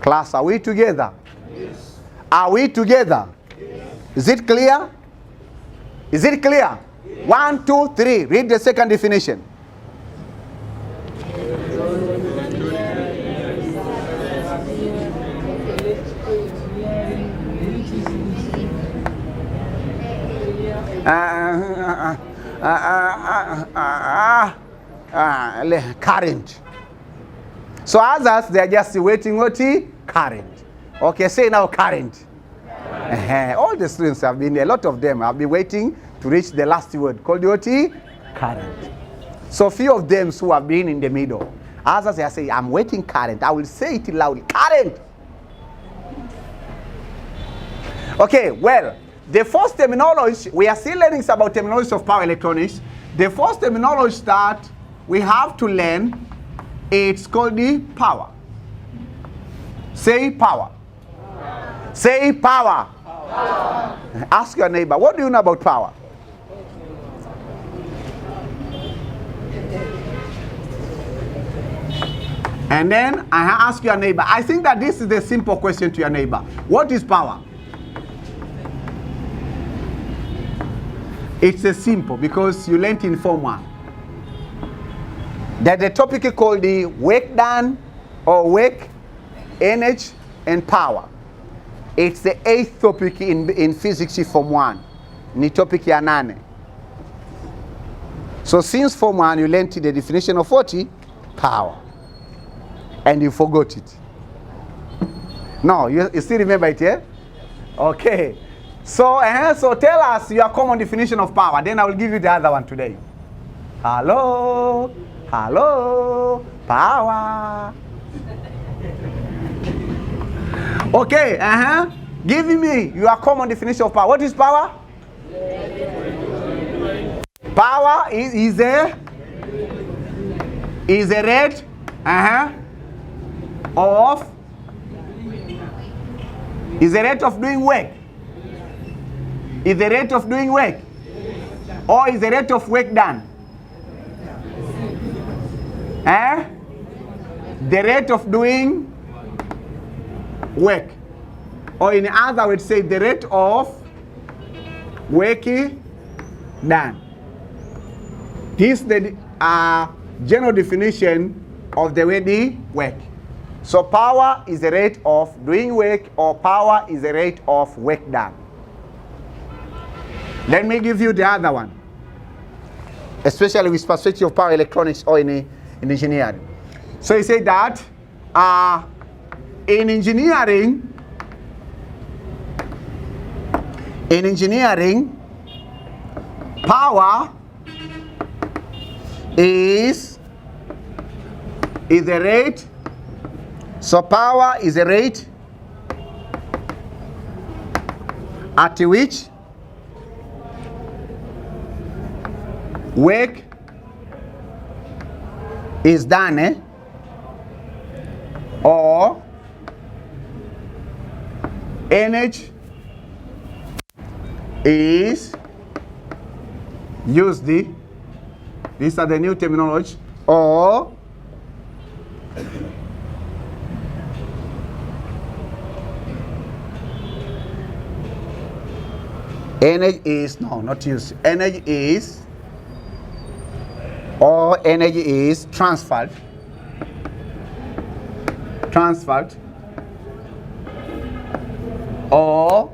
Class, are we together? Yes. Are we together? Yes. Is it clear? Is it clear? Yes. 1, 2, 3. Read the second definition. Current. So others, they are just waiting what? Current. Okay, say now current. All the students have been, a lot of them have been waiting to reach the last word called what? Current. So few of them who have been in the middle. Others, they are saying, I'm waiting current. I will say it loudly. Current. Okay, well, the first terminology, we are still learning about terminology of power electronics. The first terminology that we have to learn, it's called the power. Say power. Power. Say power. Power. Ask your neighbor, what do you know about power? And then I ask your neighbor. I think that this is the simple question to your neighbor. What is power? It's a simple because you learned in Form 1. That the topic is called the work done or work, energy, and power. It's the 8th topic in physics Form 1. Ni topic ya 8. So since Form 1 you learned the definition of what? Power. And you forgot it. No, you still remember it, yeah? Okay. So tell us your common definition of power. Then I will give you the other one today. Hello? Hello? Power. Okay, Give me your common definition of power. What is power? Power is a rate of is the rate of doing work. Is the rate of doing work. Or is the rate of work done? The rate of doing work. Or in other words, say the rate of work done. This is the general definition of the word work. So power is the rate of doing work, or power is the rate of work done. Let me give you the other one, especially with perspective of power electronics or in engineering. So you say that in engineering, power is the rate. So power is the rate at which work is done, or energy is used. These are the new terminology. Or energy is, no, not used. Energy is, or energy is transferred, or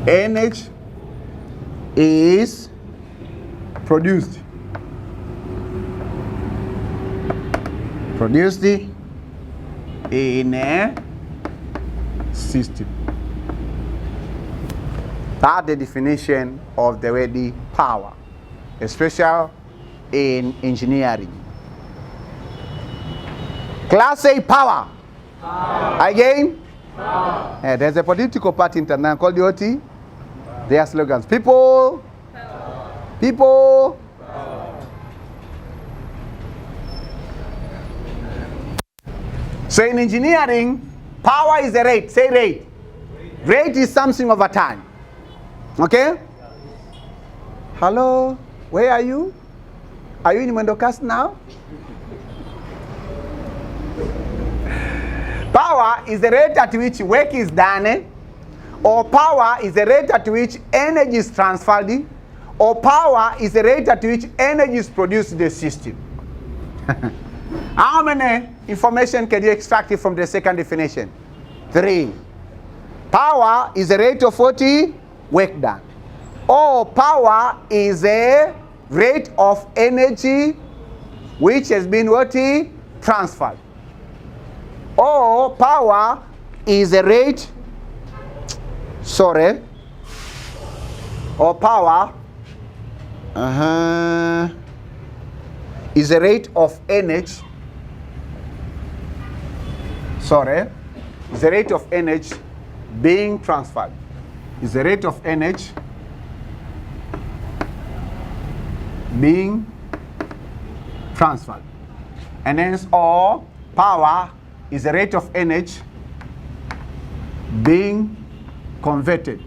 energy is produced in a system. That's the definition of the word power, especially in engineering. Class A, power. Again, power. There's a political party in Tanzania called the OT. Their slogans: people, power. People. Power. So in engineering, power is the rate. Say rate. Rate is something over time. Okay? Hello? Where are you? Are you in Mendokas now? Power is the rate at which work is done, or power is the rate at which energy is transferred, or power is the rate at which energy is produced in the system. How many information can you extract from the second definition? 3. Power is the rate of what? Work done. Or power is a rate of energy which has been what? Transferred. Or power is a rate, or power is a rate of energy, is the rate of energy being transferred. Is the rate of energy being transferred. And hence, or power is the rate of energy being converted.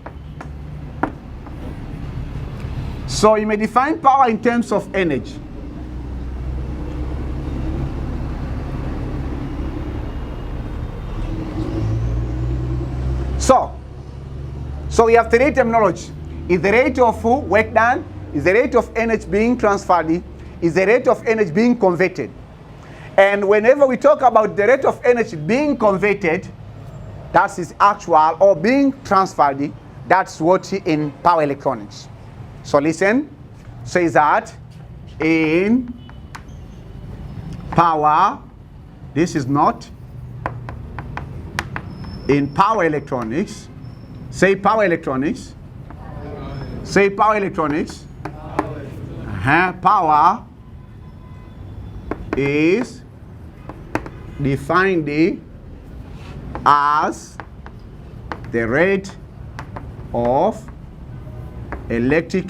So you may define power in terms of energy. So we have 3 terminology. Is the rate of work done, is the rate of energy being transferred, is the rate of energy being converted. And whenever we talk about the rate of energy being converted, that is actual, or being transferred, that's what in power electronics. So listen, says that in power, this is not, in power electronics, say power electronics, say power electronics, power is defined as the rate of electric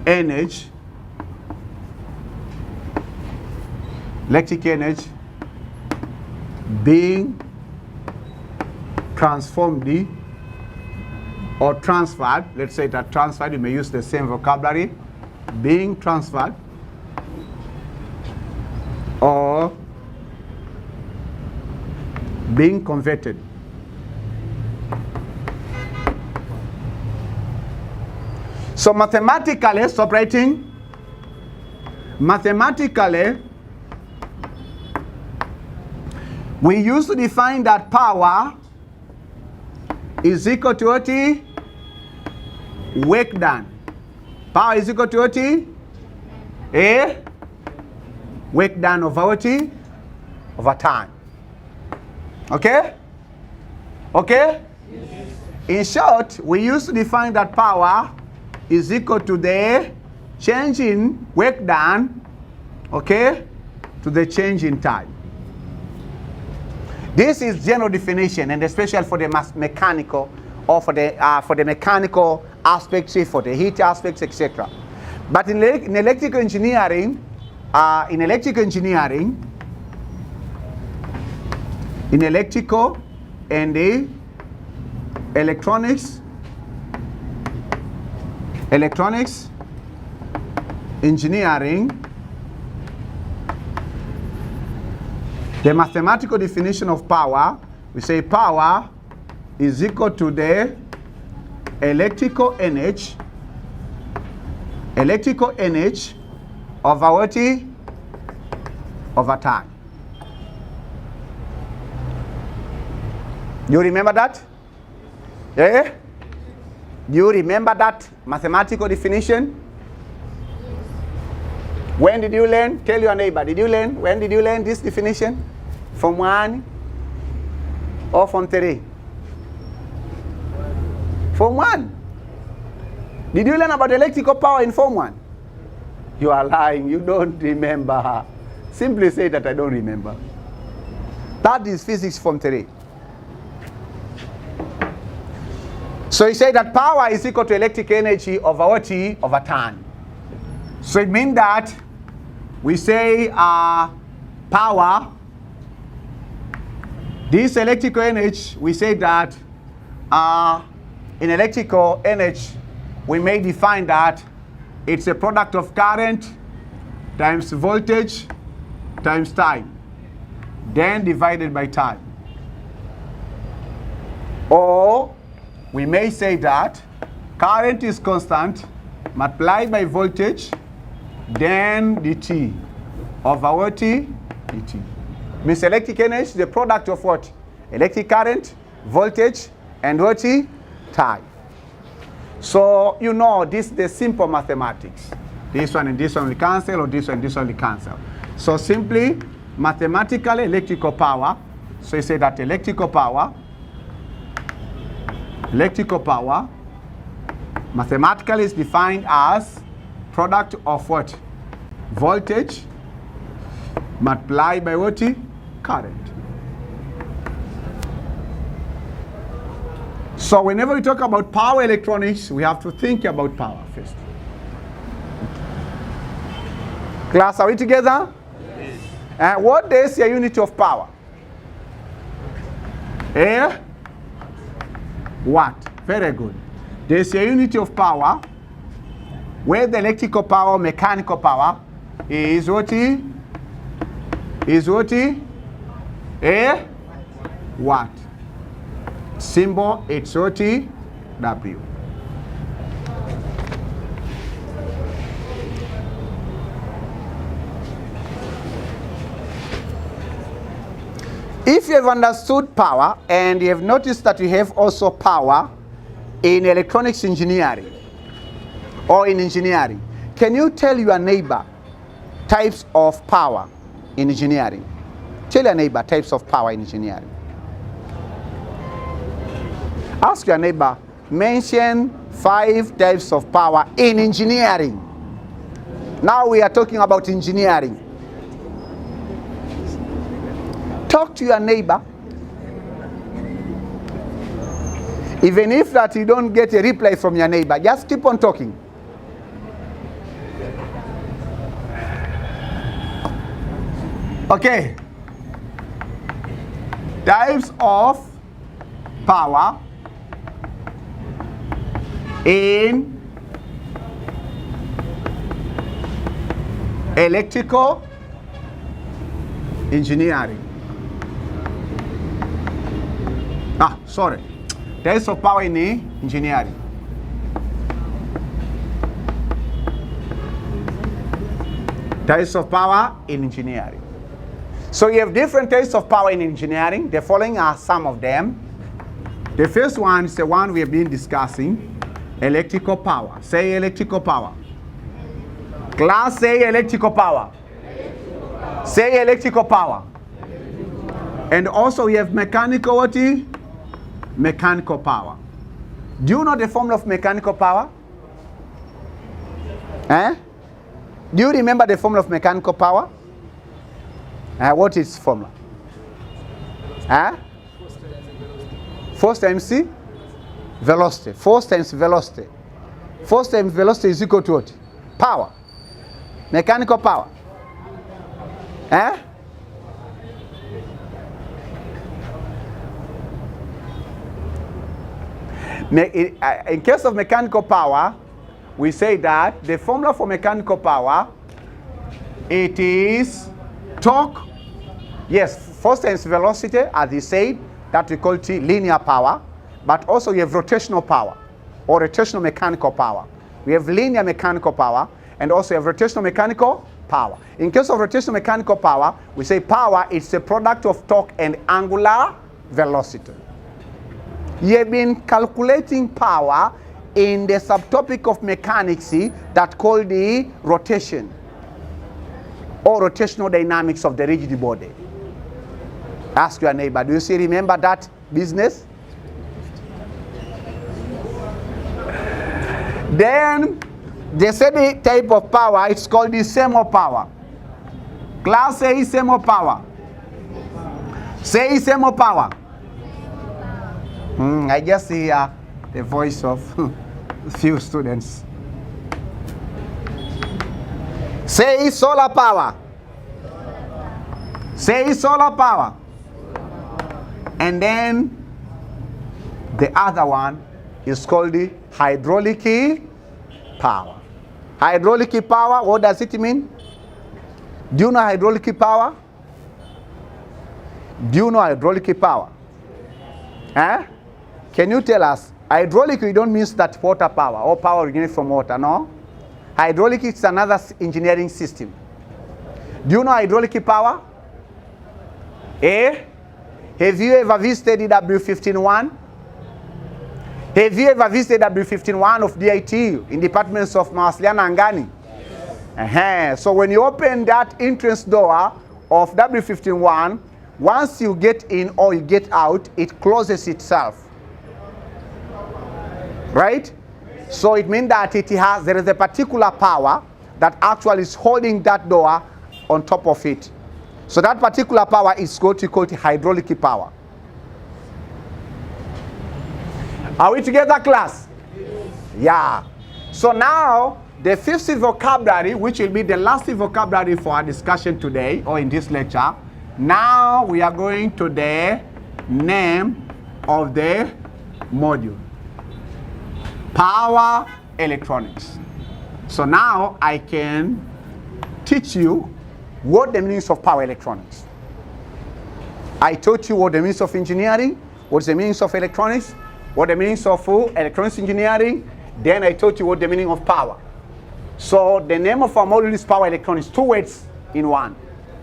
energy being transformed or transferred. Let's say that transferred, you may use the same vocabulary, being transferred, or being converted. So mathematically, stop writing. Mathematically, we used to define that power is equal to what? Work done. Power is equal to what? Work done over what? Over time. Okay? Okay? Yes. In short, we used to define that power is equal to the change in work done, okay, to the change in time. This is general definition, and especially for the mechanical, or for the mechanical aspects, for the heat aspects, etc. But in electrical engineering, in electrical and the electronics engineering, the mathematical definition of power, we say power is equal to the electrical energy over what? Over time. You remember that? Yeah? Do you remember that mathematical definition? When did you learn? Tell your neighbor. Did you learn? When did you learn this definition? From 1 or from 3? From 1. Did you learn about electrical power in Form 1? You are lying. You don't remember. Simply say that I don't remember. That is physics Form 3. So you say that power is equal to electric energy over what? Over time. So it means that we say power, this electrical energy, we say that in electrical energy, we may define that it's a product of current times voltage times time, then divided by time. Or we may say that current is constant multiplied by voltage, then dt over what? dt. Means electric energy is the product of what? Electric current, voltage, and what? Time. So you know this is the simple mathematics. This one and this one will cancel, or this one and this one will cancel. So simply, mathematically, electrical power. So you say that electrical power, mathematically is defined as product of what? Voltage multiplied by what? Current. So whenever we talk about power electronics, we have to think about power first. Class, are we together? Yes. What is your unit of power? Watt. Very good. There's a unit of power where the electrical power, mechanical power is what? Watt. Symbol, it's what? W. If you have understood power, and you have noticed that you have also power in electronics engineering or in engineering, can you tell your neighbor types of power in engineering? Tell your neighbor types of power in engineering. Ask your neighbor, mention 5 types of power in engineering. Now we are talking about engineering. Talk to your neighbor. Even if that you don't get a reply from your neighbor, just keep on talking. Okay. Types of power in electrical engineering. Types of power in engineering. Types of power in engineering. So you have different types of power in engineering. The following are some of them. The first one is the one we have been discussing, electrical power. Say electrical power. Class, say electrical power. Say electrical power. And also we have mechanical what? Mechanical power. Do you know the formula of mechanical power? Do you remember the formula of mechanical power? What is formula? Force times velocity. Force times velocity. Force times velocity is equal to what? Power. Mechanical power. In case of mechanical power, we say that the formula for mechanical power, it is torque. Yes, force times velocity, as they say, that we call linear power. But also we have rotational power, or rotational mechanical power. We have linear mechanical power, and also we have rotational mechanical power. In case of rotational mechanical power, we say power is a product of torque and angular velocity. You have been calculating power in the subtopic of mechanics that called the rotation or rotational dynamics of the rigid body. Ask your neighbor, do you still remember that business? Then the second type of power, it's called the thermal power. Class, say thermal power. Say thermal power. I just see the voice of few students. Say solar power. Say solar power. And then the other one is called the hydraulic power. Hydraulic power, what does it mean? Do you know hydraulic power? Do you know hydraulic power? Can you tell us? Hydraulic, we don't mean that water power or power originated from water, no? Hydraulic is another engineering system. Do you know hydraulic power? Have you ever visited W151? Have you ever visited W151 of DIT in departments of Mawasiliano and Angani? Yes. So when you open that entrance door of W151, once you get in or you get out, it closes itself. Right? So it means that there is a particular power that actually is holding that door on top of it. So that particular power is what we call hydraulic power. Are we together, class? Yeah. So now, the fifth vocabulary, which will be the last vocabulary for our discussion today, or in this lecture, now we are going to the name of the module. Power electronics. So now I can teach you what the meanings of power electronics. I taught you what the meanings of engineering, what's the meanings of electronics, what the meanings of electronics engineering, then I taught you what the meaning of power. So the name of our module is power electronics, two words in one.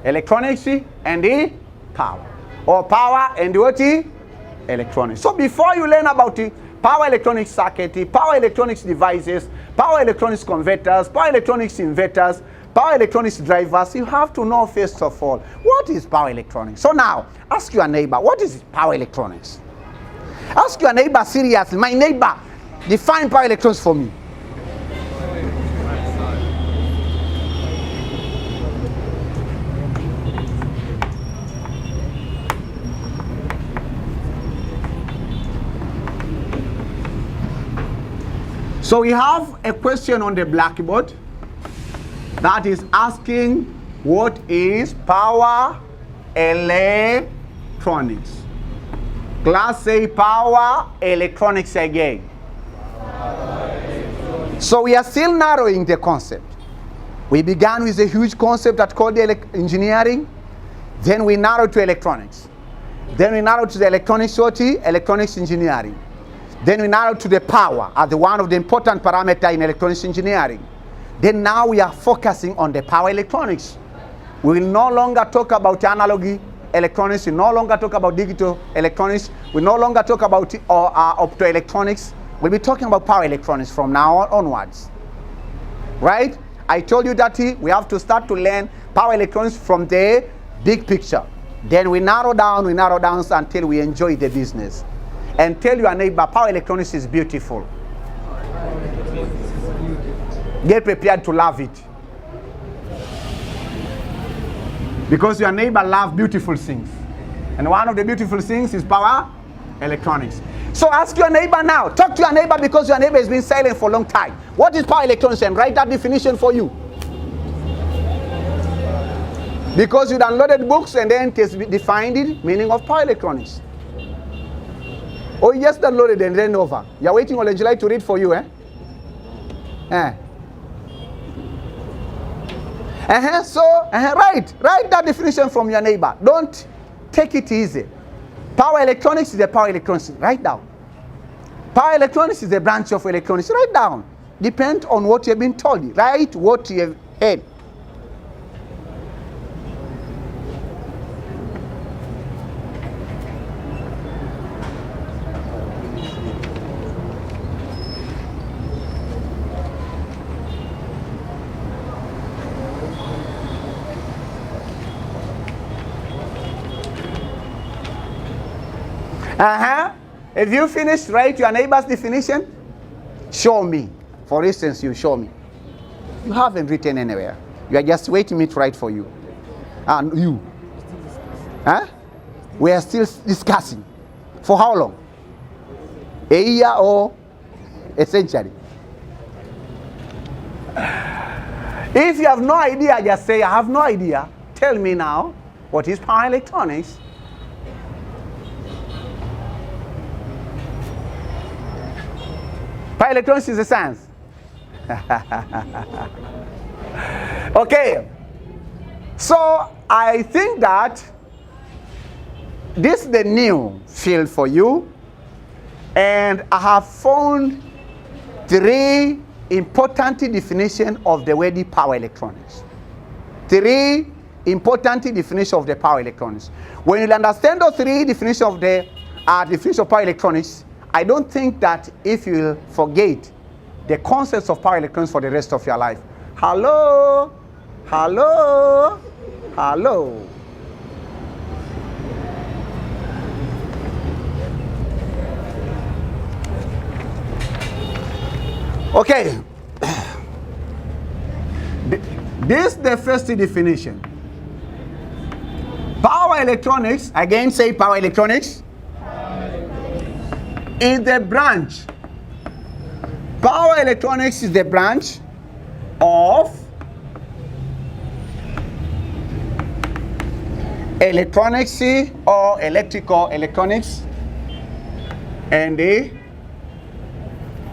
Electronics and the power. Or power and what? Electronics. So before you learn about the power electronics circuit, power electronics devices, power electronics converters, power electronics inverters, power electronics drivers, you have to know first of all, what is power electronics? So now, ask your neighbor, what is power electronics? Ask your neighbor seriously, my neighbor, define power electronics for me. So we have a question on the blackboard that is asking, what is power electronics? Class, say power electronics again. So we are still narrowing the concept. We began with a huge concept that called engineering. Then we narrowed to electronics. Then we narrowed to the electronics OT, electronics engineering. Then we narrowed to the power as one of the important parameters in electronics engineering. Then now we are focusing on the power electronics. We will no longer talk about analog electronics. We no longer talk about digital electronics. We no longer talk about optoelectronics. We'll be talking about power electronics from now onwards. Right? I told you that we have to start to learn power electronics from the big picture. Then we narrow down until we enjoy the business. And tell your neighbor, power electronics is beautiful. Get prepared to love it. Because your neighbor loves beautiful things. And one of the beautiful things is power electronics. So ask your neighbor now. Talk to your neighbor because your neighbor has been silent for a long time. What is power electronics? And write that definition for you. Because you downloaded books and then it has defined it, meaning of power electronics. Oh, you just downloaded and then over. You're waiting on Olenjolai to read for you, eh? Write that definition from your neighbor. Don't take it easy. Power electronics is the power electronics. Write down. Power electronics is a branch of electronics. Write down. Depend on what you have been told. Write what you have heard. If you finish, write your neighbor's definition. Show me. For instance, you show me. You haven't written anywhere. You are just waiting me to write for you. And you. We are still discussing. For how long? A year or a century? If you have no idea, just say, I have no idea. Tell me now, what is power electronics? Power electronics is a science. Okay. So I think that this is the new field for you. And I have found 3 important definitions of the word power electronics. 3 important definitions of the power electronics. When you understand those 3 definitions of the definition of power electronics, I don't think that if you will forget the concepts of power electronics for the rest of your life. Hello? Hello? Hello? Okay. This is the first definition. Power electronics, again say power electronics, is the branch. Power electronics is the branch of electronics or electrical electronics and the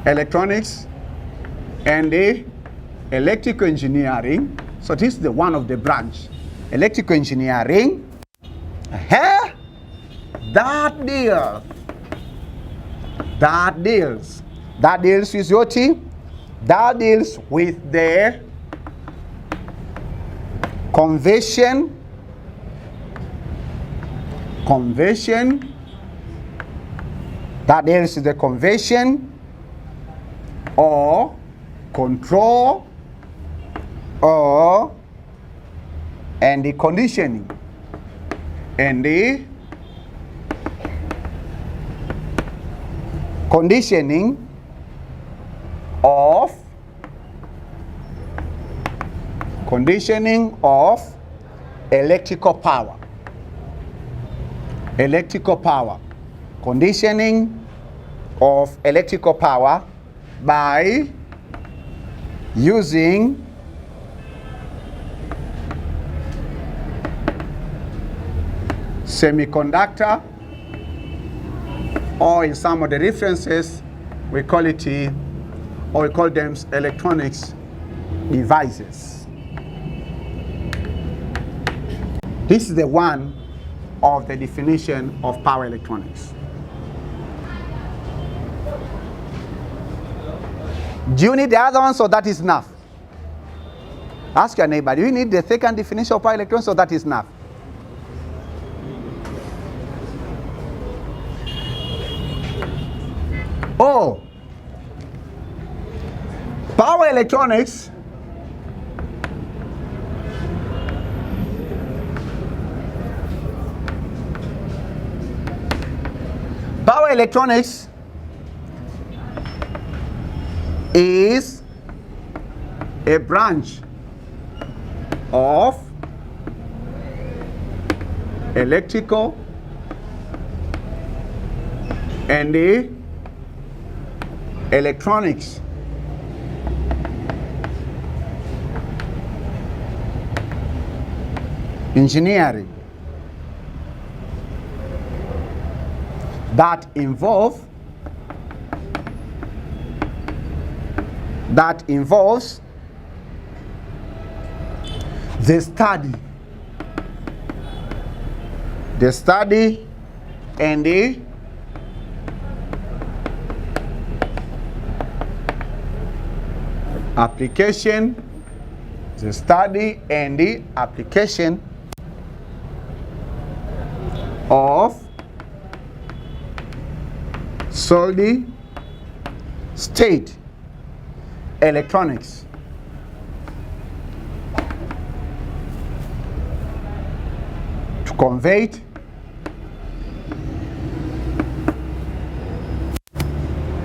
electronics and the electrical engineering. So this is the one of the branch. Electrical engineering. That deals with what? That deals with the conversion that deals with the conversion or control or and the conditioning and the conditioning of electrical power. Conditioning of electrical power by using semiconductor, or in some of the references we call it or we call them electronics devices. This is the one of the definition of power electronics. Do you need the other one, so that is enough? Ask your neighbor, do you need the second definition of power electronics, so that is enough? Oh, power electronics is a branch of electrical and the electronics engineering that involves the study and the application, of solid state electronics. To convey it,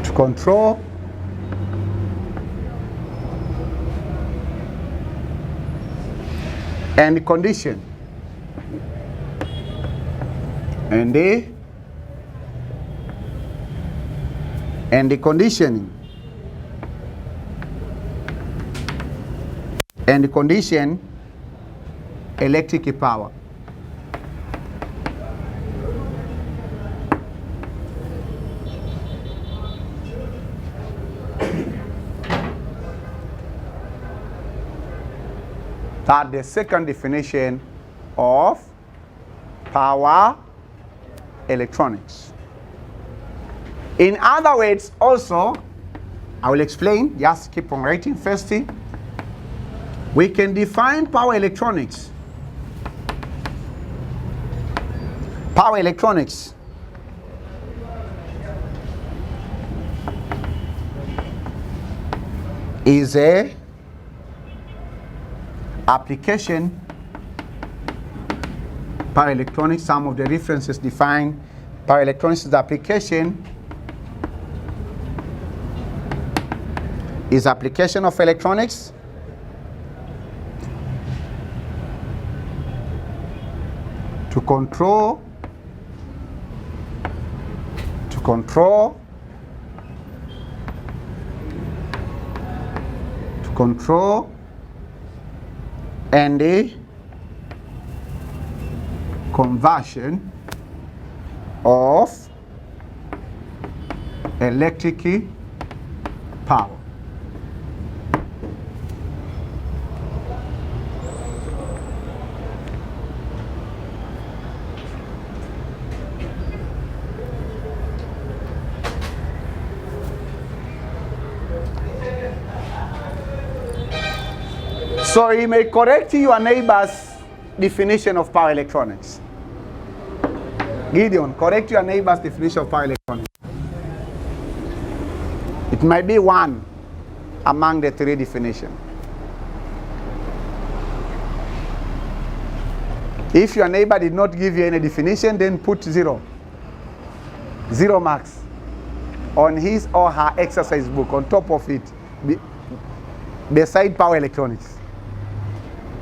to control, and condition, and the conditioning, and the condition electric power. That's the second definition of power electronics. In other words, also, I will explain, just keep on writing first. We can define power electronics. Power electronics is a application. Power electronics, some of the references define power electronics is the application of electronics to control and the conversion of electric power. So you may correct your neighbor's definition of power electronics. Gideon, correct your neighbor's definition of power electronics. It might be one among the three definitions. If your neighbor did not give you any definition, then put 0. 0 marks on his or her exercise book on top of it, beside power electronics.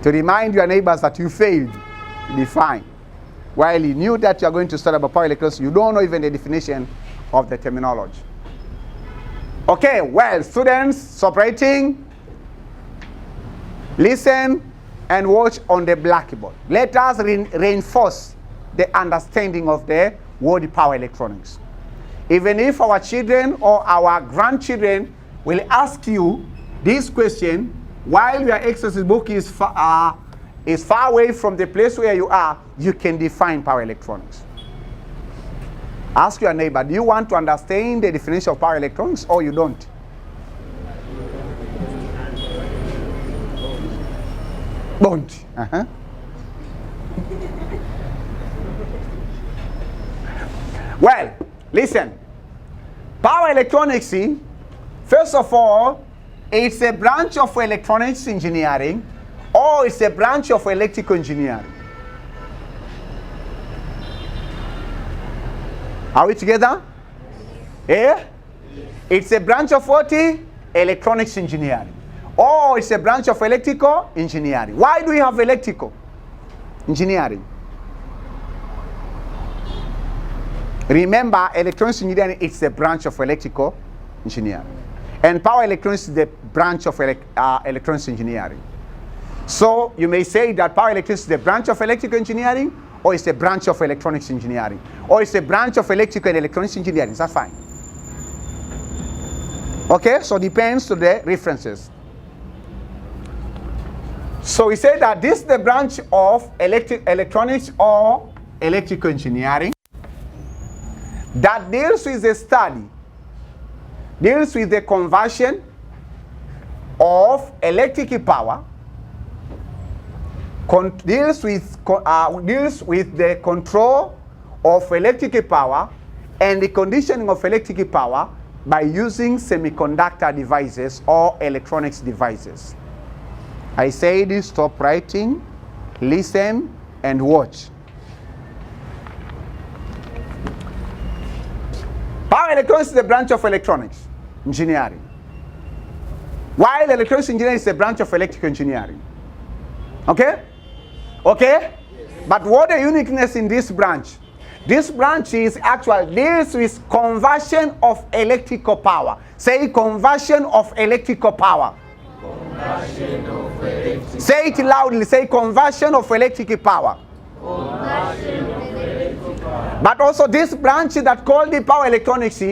To remind your neighbors that you failed, define. While you knew that you are going to study about power electronics, you don't know even the definition of the terminology. Okay, well, students, separating, listen and watch on the blackboard. Let us reinforce the understanding of the word power electronics. Even if our children or our grandchildren will ask you this question while your exercise book is far away from the place where you are. You can define power electronics. Ask your neighbor, do you want to understand the definition of power electronics or you don't? Don't. Well, listen. Power electronics, first of all, it's a branch of electronics engineering or it's a branch of electrical engineering. Are we together? Yeah? It's a branch of what? Electronics engineering. Or it's a branch of electrical engineering. Why do we have electrical engineering? Remember, electronics engineering, it's a branch of electrical engineering. And power electronics is the branch of electronics engineering. So you may say that power electronics is the branch of electrical engineering, or it's a branch of electronics engineering, or it's a branch of electrical and electronics engineering. That's fine. Okay, so depends to the references. So we say that this is the branch of electronics or electrical engineering that deals with the study, deals with the conversion of electric power, deals with the control of electric power and the conditioning of electric power by using semiconductor devices or electronics devices. I said stop writing, listen, and watch. Power electronics is a branch of electronics engineering, while electronics engineering is a branch of electrical engineering. Okay? Okay? Yes. But what the uniqueness in this branch? This branch is actually deals with conversion of electrical power. Say conversion of electrical power. Conversion of electric Say it loudly. Say conversion of electric power. Conversion of electric power. But also this branch that called the power electronics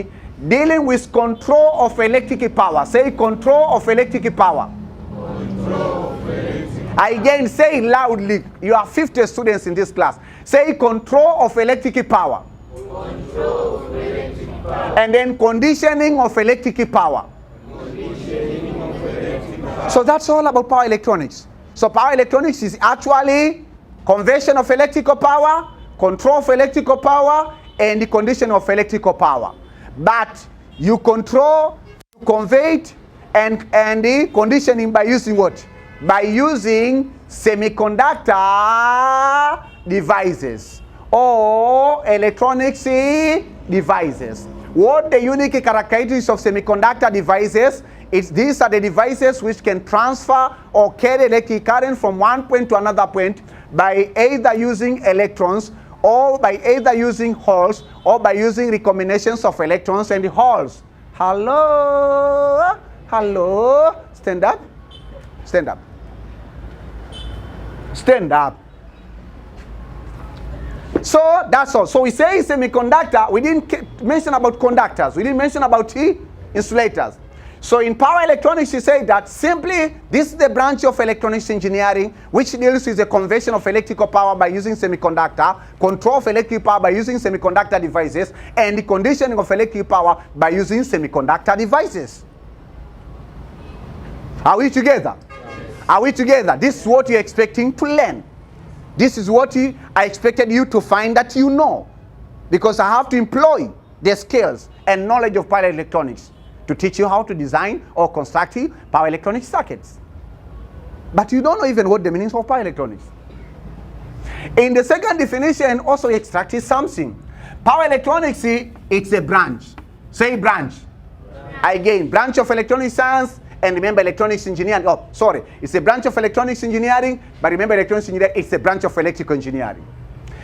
dealing with control of electric power. Say control of electric power. Control of electric power. Again, say it loudly. You are 50 students in this class. Say control of electric power. Control of electric power. And then conditioning of electric power. Conditioning of electric power. So that's all about power electronics. So power electronics is actually conversion of electrical power, control of electrical power, and the condition of electrical power. But you control, you convey it, and the conditioning by using what? By using semiconductor devices or electronics devices. What the unique characteristics of semiconductor devices is these are the devices which can transfer or carry electric current from one point to another point by either using electrons or by either using holes or by using recombinations of electrons and holes. Hello? Hello? Stand up. Stand up. Stand up. So that's all. So we say semiconductor. We didn't mention about conductors. We didn't mention about insulators. So in power electronics, we say that simply this is the branch of electronics engineering which deals with the conversion of electrical power by using semiconductor, control of electric power by using semiconductor devices, and the conditioning of electric power by using semiconductor devices. Are we together? Are we together? This is what you're expecting to learn. This is what I expected you to find that you know. Because I have to employ the skills and knowledge of power electronics to teach you how to design or construct power electronic circuits. But you don't know even what the meaning of power electronics. In the second definition, also extracted something. Power electronics, it's a branch. Say branch. Again, branch of electronic science. And remember electronics engineering. Oh, sorry. It's a branch of electronics engineering, but remember electronics engineering, it's a branch of electrical engineering.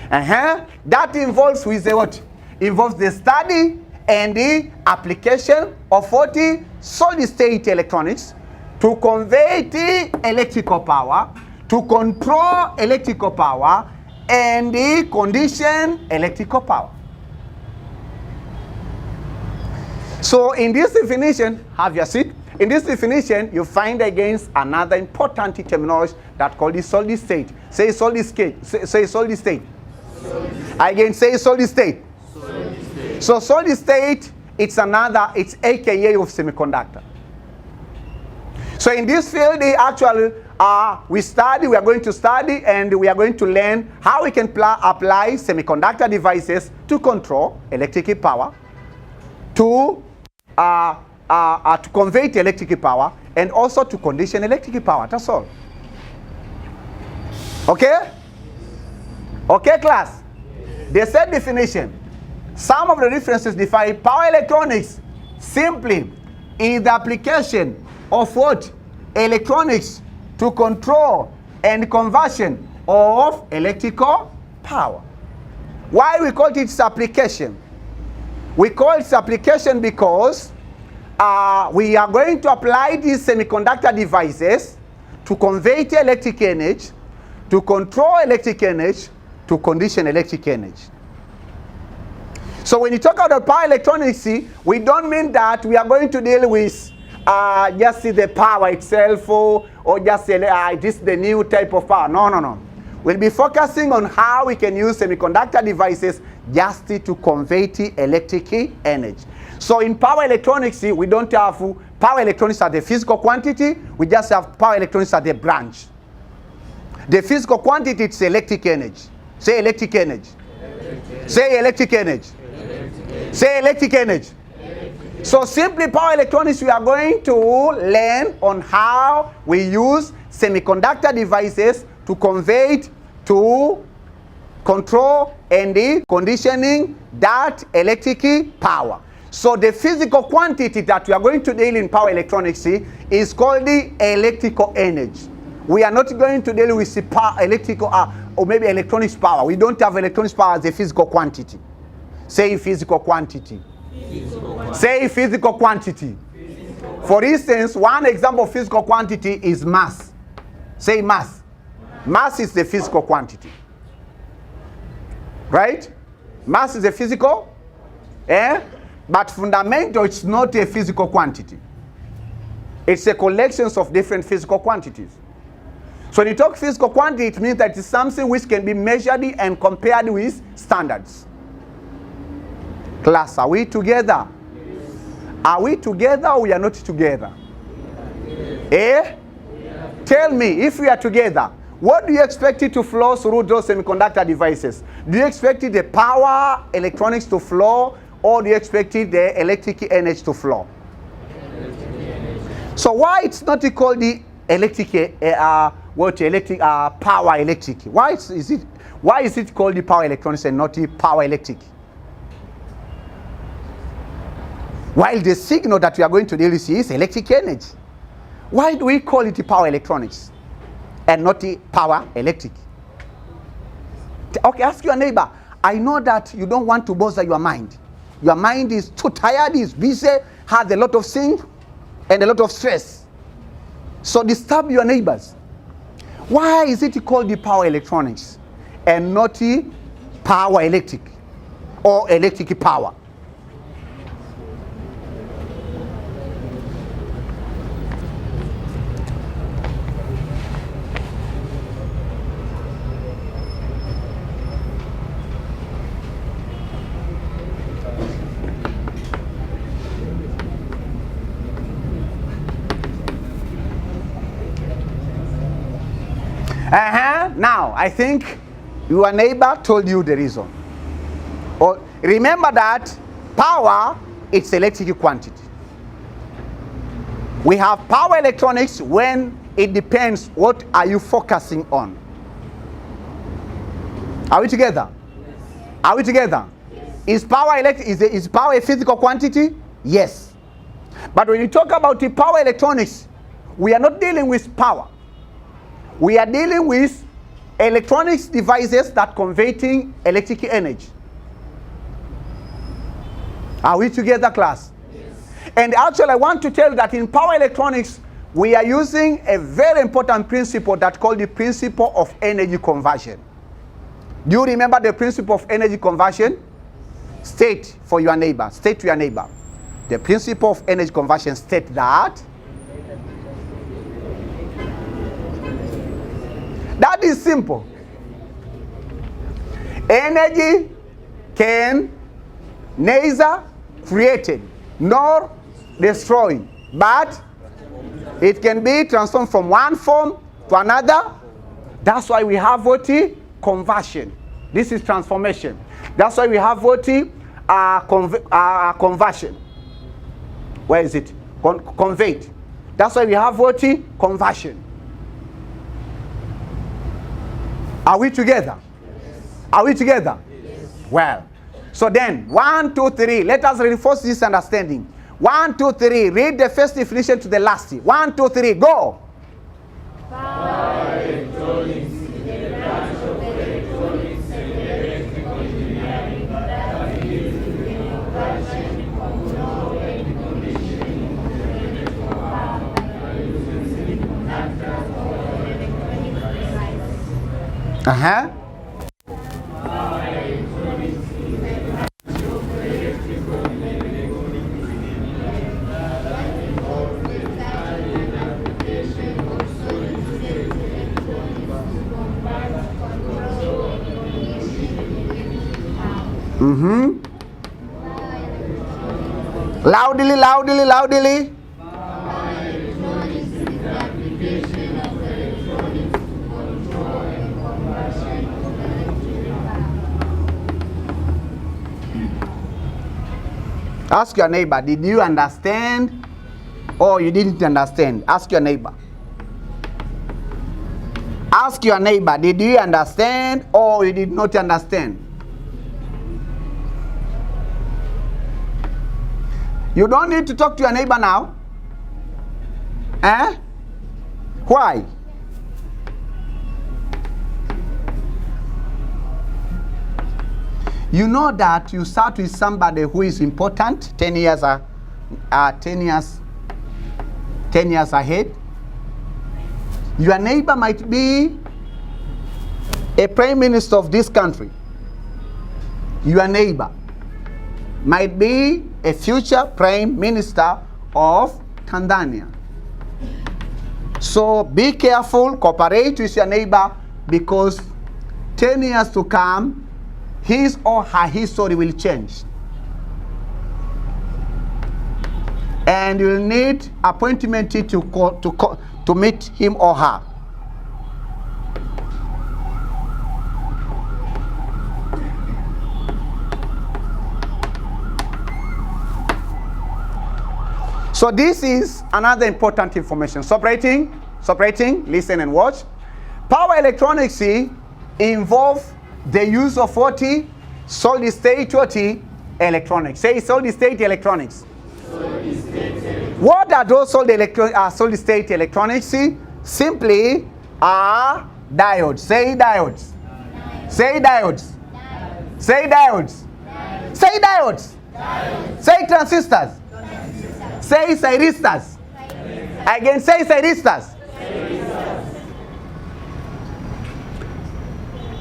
That involves with the what? Involves the study and the application of what? Solid state electronics to convey the electrical power, to control electrical power, and the condition electrical power. So in this definition, have your seat. In this definition, you find against another important terminology that called the solid state. Say solid state. Say solid state. Again, say solid state. So solid state, it's AKA of semiconductor. So in this field, we are going to study and we are going to learn how we can apply semiconductor devices to control electric power, to convey electric power, and also to condition electric power. That's all. Okay? Okay, class? The third definition. Some of the references define power electronics simply is the application of what? Electronics to control and conversion of electrical power. Why we call it application? We call it application because we are going to apply these semiconductor devices to convey electric energy, to control electric energy, to condition electric energy. So when you talk about power electronics, we don't mean that we are going to deal with just the power itself or just this the new type of power. No, no, no. We'll be focusing on how we can use semiconductor devices just to convey electric energy. So in power electronics, we don't have power electronics as the physical quantity. We just have power electronics as the branch. The physical quantity, it's electric energy. Say electric energy. Say electric energy. Say electric energy. So simply power electronics, we are going to learn on how we use semiconductor devices to convey, to control and the conditioning that electric power. So the physical quantity that we are going to deal in power electronics is called the electrical energy. We are not going to deal with the power electrical or maybe electronics power. We don't have electronics power as a physical quantity. Say physical quantity. Say physical quantity. For instance, one example of physical quantity is mass. Say mass. Mass is the physical quantity. Right? Mass is a physical. But fundamental, it's not a physical quantity. It's a collection of different physical quantities. So when you talk physical quantity, it means that it's something which can be measured and compared with standards. Class, are we together? Yes. Are we together or we are not together? Yes. Tell me, if we are together, what do you expect it to flow through those semiconductor devices? Do you expect the power electronics to flow, or do you expect the electric energy to flow? So why it's not called the electric power electric? Why is it called the power electronics and not the power electric? While the signal that we are going to deal with is electric energy. Why do we call it the power electronics and not the power electric? Okay, ask your neighbor. I know that you don't want to bother your mind. Your mind is too tired, is busy, has a lot of things and a lot of stress. So disturb your neighbors. Why is it called the power electronics and not the power electric or electric power? Now, I think your neighbor told you the reason. Or remember that power, it's electric quantity. We have power electronics when it depends what are you focusing on. Are we together? Yes. Are we together? Yes. Is power a physical quantity? Yes. But when you talk about the power electronics, we are not dealing with power. We are dealing with electronics devices that converting electric energy. Are we together, class? Yes. And actually, I want to tell you that in power electronics, we are using a very important principle that's called the principle of energy conversion. Do you remember the principle of energy conversion? State for your neighbor. State to your neighbor. The principle of energy conversion states that is simple. Energy can neither created nor destroyed, but it can be transformed from one form to another. That's why we have what? Conversion. This is transformation. That's why we have what? Conversion. Where is it? Conveyed. That's why we have what? Conversion. Are we together? Yes. Are we together? Yes. Well, so then 1, 2, 3. Let us reinforce this understanding. 1, 2, 3. Read the first definition to the last. 1, 2, 3. Go. Power electronics is the branch of electronics and electrical engineering that deals with the conversion, control, and conditioning of electrical power by using semiconductors or electronic devices. Uh-huh. Power electronics is the branch of electrical and electronic engineering that involves the study and application of solid-state electronics to convert, control, and condition electrical power. Loudly, loudly, loudly. Power electronics is the application of electronics to control and conversion of electrical power. Ask your neighbor, did you understand or you didn't understand? Ask your neighbor. Ask your neighbor, did you understand or you did not understand? You don't need to talk to your neighbor now. Eh? Why? You know that you start with somebody who is important 10 years ahead. Your neighbor might be a prime minister of this country. Your neighbor might be a future prime minister of Tanzania. So be careful, cooperate with your neighbor, because 10 years to come, his or her history will change. And you'll need appointment to meet him or her. So this is another important information. Separating, listen and watch. Power electronics involve the use of what? Solid state what? Electronics. Say solid state electronics. Solid state electronics. What are those solid state electronics? Simply are diodes. Say diodes. Say diodes. Say diodes. Say diodes. Say transistors. Say thyristors. Again, say thyristors.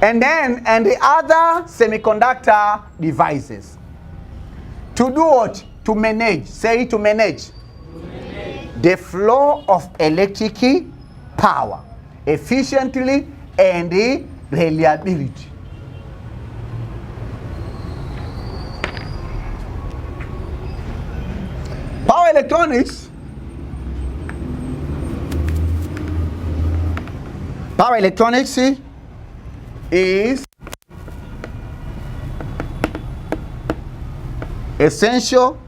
And the other semiconductor devices. To do what? To manage. Say to manage. The flow of electric power efficiently and reliability. Power electronics. Power electronics is essential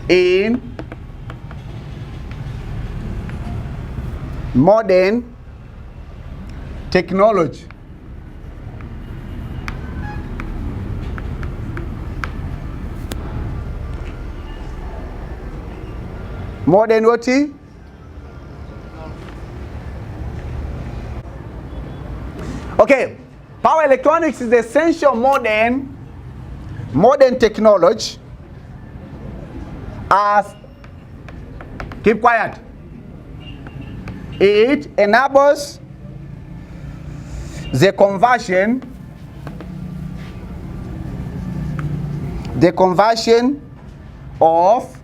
in modern technology. Modern what? Okay, power electronics is essential modern technology as, keep quiet, it enables the conversion of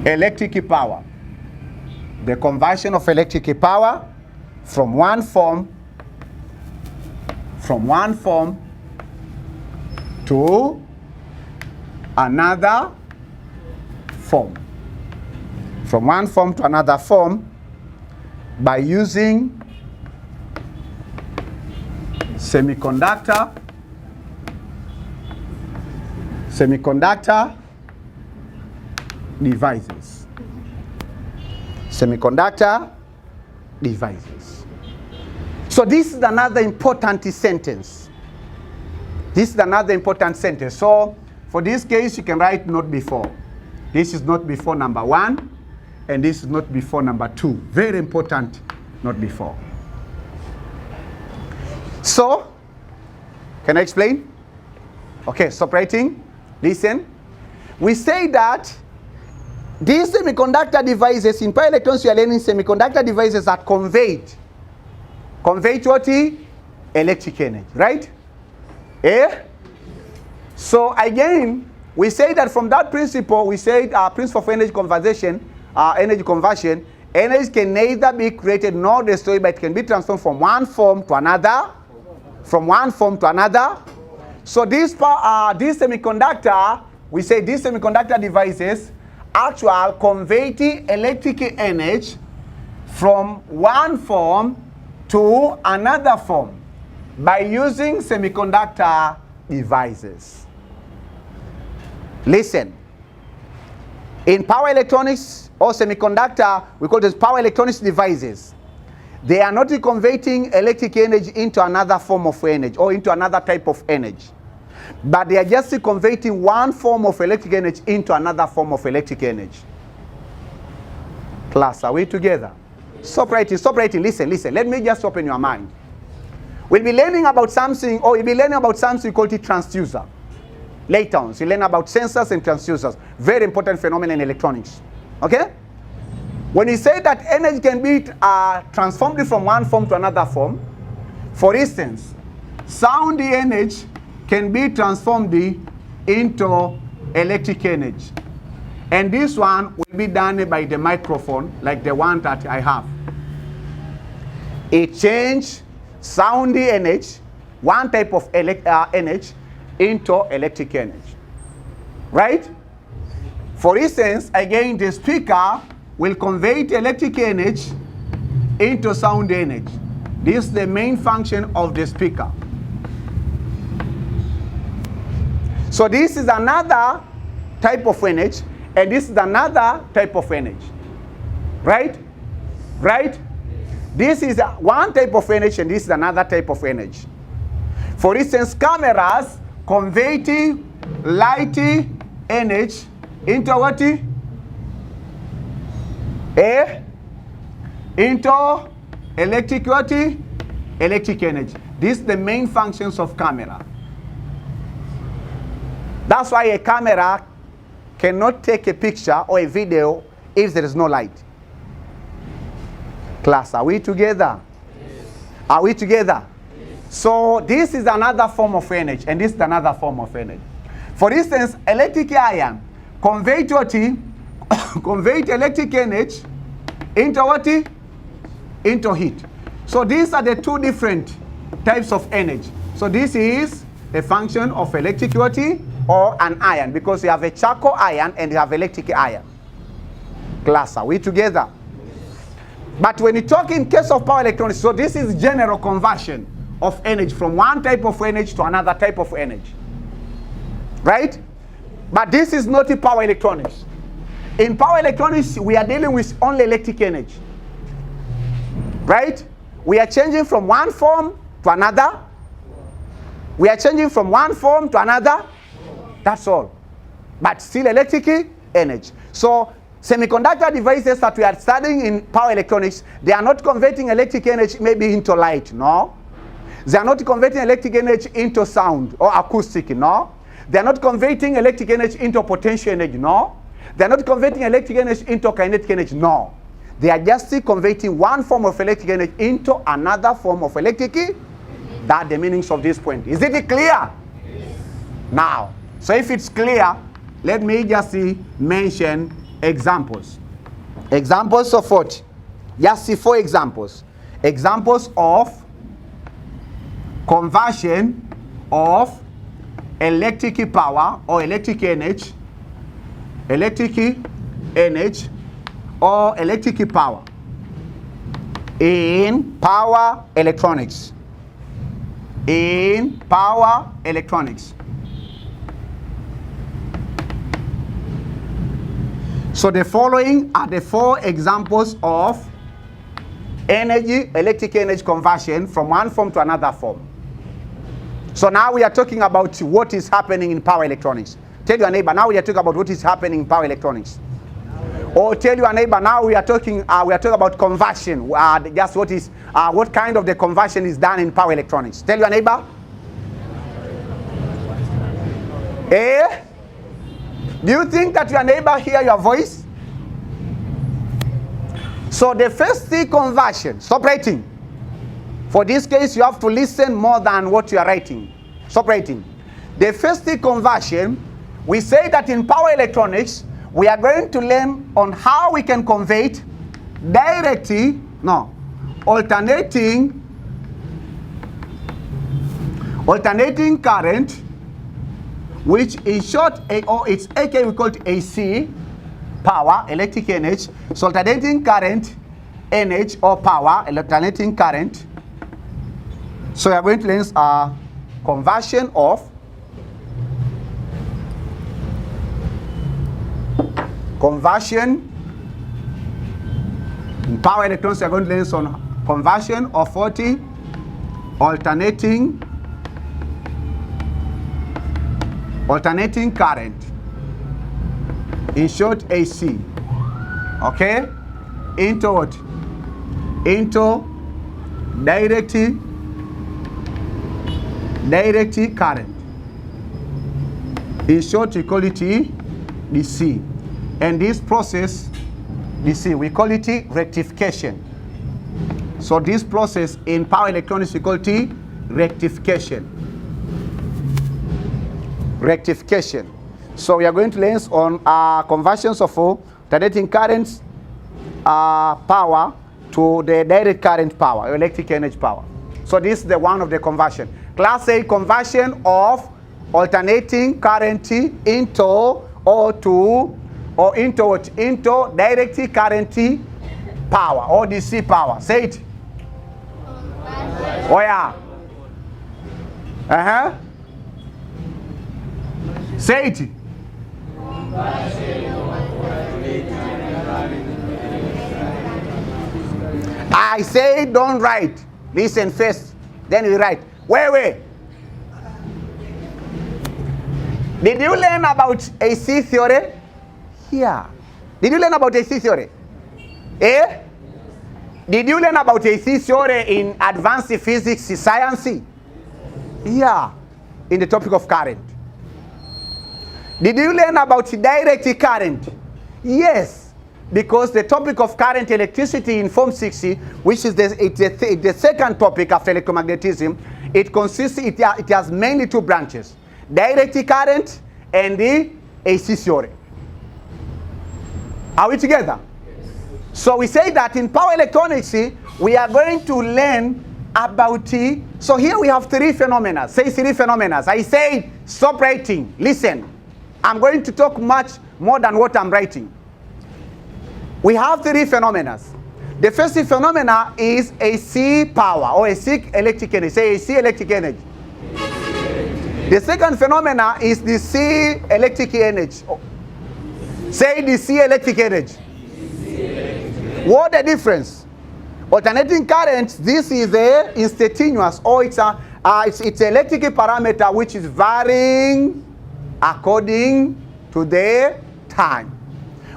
electric power. The conversion of electric power from one form to another form. From one form to another form by using semiconductor devices. Semiconductor devices. So this is another important sentence. This is another important sentence. So for this case, you can write not before. This is not before number 1, and this is not before number 2. Very important, not before. So, can I explain? Okay, stop writing. Listen. We say that these semiconductor devices, in power electronics, we are learning semiconductor devices that convey what? Electric energy, right? Eh? So again, we say that from that principle, we say principle of energy conversion, energy can neither be created nor destroyed, but it can be transformed from one form to another. So this semiconductor, we say these semiconductor devices actually convey electric energy from one form to another form by using semiconductor devices. Listen. In power electronics or semiconductor, we call this power electronics devices. They are not converting electric energy into another form of energy or into another type of energy. But they are just converting one form of electric energy into another form of electric energy. Class, are we together? Stop writing, listen. Let me just open your mind. We'll be learning about something, or you'll be learning about something called the transducer. Later on, so you learn about sensors and transducers. Very important phenomenon in electronics. Okay? When you say that energy can be transformed from one form to another form, for instance, sound energy can be transformed into electric energy. And this one will be done by the microphone, like the one that I have. It changes sound energy, one type of energy, into electric energy. Right? For instance, again, the speaker will convert electric energy into sound energy. This is the main function of the speaker. So this is another type of energy, and this is another type of energy. Right? Right? This is one type of energy, and this is another type of energy. For instance, cameras convert light energy into what? Into electric what? Electric energy. This is the main functions of camera. That's why a camera cannot take a picture or a video if there is no light. Class, are we together? Yes. Are we together? Yes. So this is another form of energy, and this is another form of energy. For instance, electric iron convert what? Convert electric energy into what? Into heat. So these are the two different types of energy. So this is a function of electric what? Or an iron, because you have a charcoal iron and you have electric iron. Class, are we together? But when you talk in case of power electronics, so this is general conversion of energy from one type of energy to another type of energy. Right? But this is not in power electronics. In power electronics, we are dealing with only electric energy. Right? We are changing from one form to another. We are changing from one form to another. That's all. But still electric energy. So semiconductor devices that we are studying in power electronics, they are not converting electric energy maybe into light, no. They are not converting electric energy into sound or acoustic, no. They are not converting electric energy into potential energy, no. They are not converting electric energy into kinetic energy, no. They are just converting one form of electric energy into another form of electric. That's the meanings of this point. Is it clear? Yes. Now, So if it's clear, let me just mention examples. Examples of what? Just see 4 examples. Examples of conversion of electric power or electric energy or electric power in power electronics. In power electronics. So the following are the 4 examples of electric energy conversion from one form to another form. So now we are talking about what is happening in power electronics. Tell your neighbor, now we are talking about what is happening in power electronics. Or tell your neighbor, now we are talking about conversion. Just what kind of the conversion is done in power electronics. Tell your neighbor. Do you think that your neighbor hear your voice? So the first conversion, stop writing. For this case, you have to listen more than what you are writing. Stop writing. The first conversion, we say that in power electronics, we are going to learn on how we can convey alternating current, which in short, or it's AK, we call it AC, power, electric energy. So alternating current, energy or power, alternating current. So we are going to learn conversion of in power electronics. We are going to learn on conversion of 40 alternating current, in short AC, okay, into what? Into direct current. In short, we call it DC. And this process, DC, we call it rectification. So this process in power electronics, we call it rectification. Rectification. So we are going to learn on conversions of alternating currents power to the direct current power, electric energy power. So this is the one of the conversion. Class A, conversion of alternating current into into direct current power or DC power. Say it. Oh yeah. Say it. I say don't write. Listen first, then we write. Wait. Did you learn about AC theory? Yeah. Did you learn about AC theory? Did you learn about AC theory in advanced physics science? Yeah. In the topic of current. Did you learn about direct current? Yes. Because the topic of current electricity in Form 60, which is the second topic after electromagnetism, it has mainly 2 branches. Direct current and the AC theory. Are we together? Yes. So we say that in power electronics, we are going to learn about so here we have 3 phenomena. Say 3 phenomena. I say stop writing. Listen. I'm going to talk much more than what I'm writing. We have 3 phenomena. The first phenomena is AC power or AC electric energy. Say AC electric energy. The second phenomena is DC electric energy. Say DC electric energy. What the difference? Alternating current, this is a instantaneous, or it's electric parameter which is varying according to the time.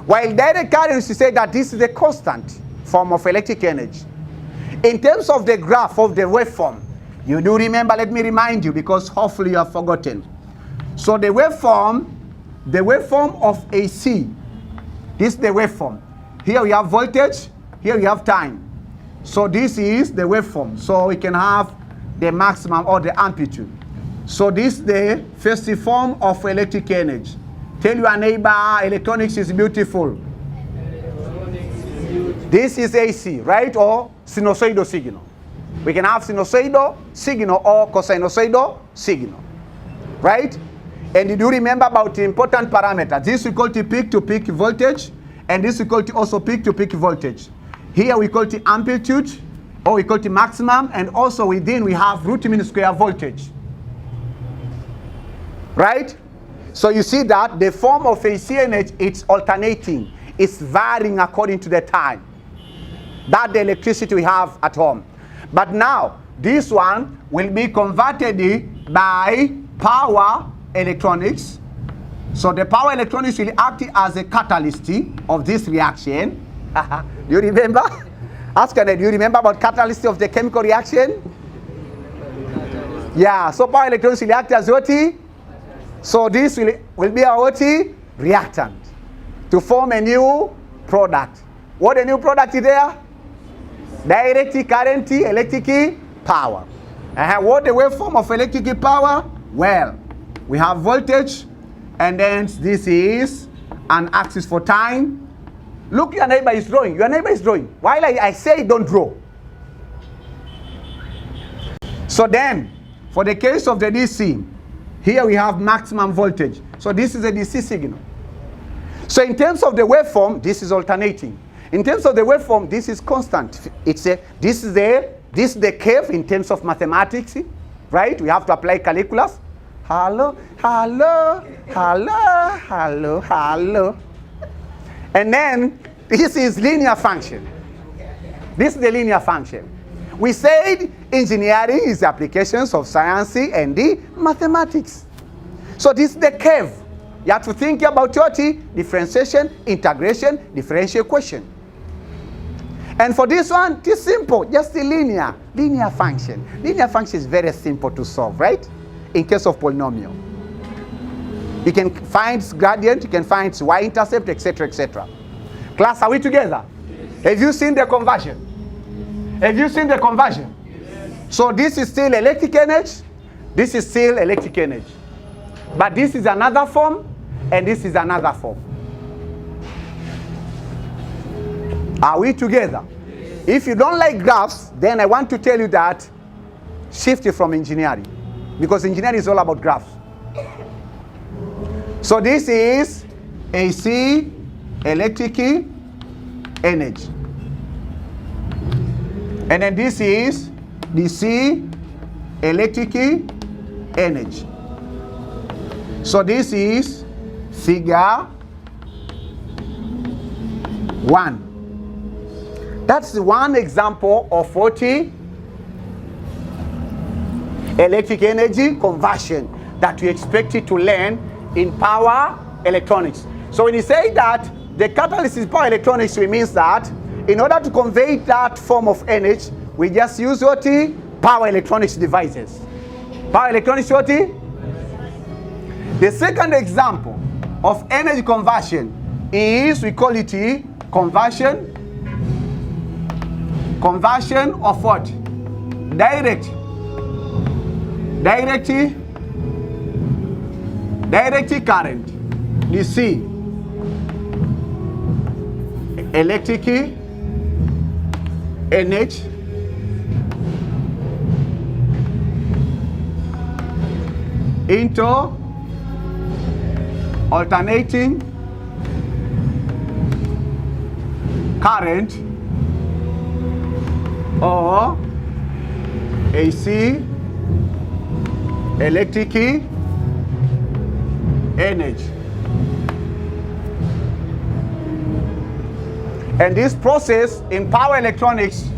While direct current, you say that this is a constant form of electric energy. In terms of the graph of the waveform, you do remember, let me remind you, because hopefully you have forgotten. So the waveform of AC, this is the waveform. Here we have voltage, here we have time. So this is the waveform. So we can have the maximum or the amplitude. So this is the first form of electric energy. Tell your neighbor, electronics is beautiful. This is AC, right? Or sinusoidal signal. We can have sinusoidal signal or cosinusoidal signal, right? And you do remember about the important parameters. This we call the peak-to-peak voltage, and this we call the also peak-to-peak voltage. Here we call it amplitude, or we call it maximum, and also within we have root mean square voltage. Right? So you see that the form of AC energy, it's alternating. It's varying according to the time. That's the electricity we have at home. But now, this one will be converted by power electronics. So the power electronics will act as a catalyst of this reaction. Do you remember? Ask her, do you remember about catalyst of the chemical reaction? Yeah, so power electronics will act as what? So this will be a what? Reactant to form a new product. What a new product is there? Direct current, electric power. What the waveform of electric power? Well, we have voltage, and then this is an axis for time. Look, your neighbor is drawing. Your neighbor is drawing. While I say don't draw. So then, for the case of the DC, here we have maximum voltage. So this is a DC signal. So in terms of the waveform, this is alternating. In terms of the waveform, this is constant. This is the curve in terms of mathematics, right? We have to apply calculus. Hello, hello, hello, hello, hello. And then this is linear function. This is the linear function. We said engineering is applications of science and the mathematics. So this is the curve. You have to think about what? Differentiation, integration, differential equation. And for this one, it's simple, just a linear function. Linear function is very simple to solve, right? In case of polynomial. You can find gradient, you can find y-intercept, etc., etc. Class, are we together? Yes. Have you seen the conversion? Have you seen the conversion? Yes. So this is still electric energy. This is still electric energy. But this is another form, and this is another form. Are we together? Yes. If you don't like graphs, then I want to tell you that shift from engineering. Because engineering is all about graphs. So this is AC, electric energy. And then this is DC, electric energy. So this is figure 1. That's one example of what? Electric energy conversion that we expected to learn in power electronics. So when you say that the catalyst is power electronics, it means that in order to convey that form of energy, we just use what? Power electronics devices. Power electronics what? The second example of energy conversion is, we call it conversion of what? Direct current, DC, electric energy, into alternating current or AC electric energy. And this process in power electronics,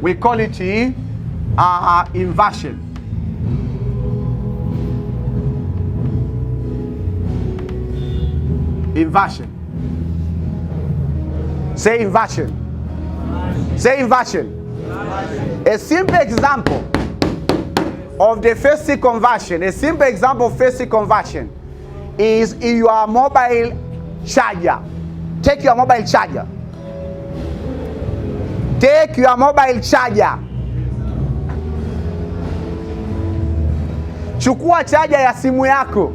we call it inversion. Inversion. Say inversion. Say inversion. A simple example of the first conversion, a simple example of first conversion is in your mobile charger. Take your mobile charger. Take your mobile charger. Chukua chaja ya simu yako.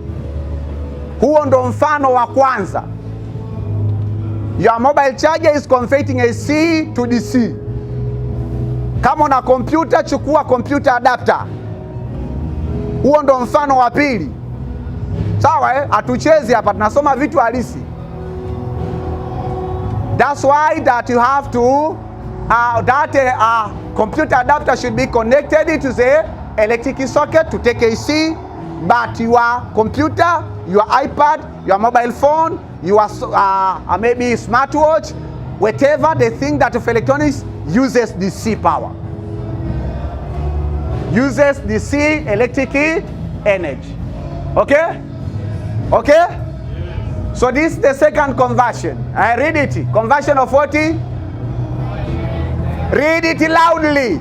Huo ndo mfano wa kwanza. Your mobile charger is converting AC to DC. Kama una kompyuta, chukua computer adapter. Huo ndo mfano wa pili. Sawa hatuchezi hapa, tunasoma vitu halisi. That's why that you have to computer adapter should be connected to the electric socket to take AC, but your computer, your iPad, your mobile phone, your maybe smartwatch, whatever the thing that of electronics uses DC power, uses DC electric energy. Okay? Okay? So this is the second conversion. I read it. Conversion of what? Read it loudly.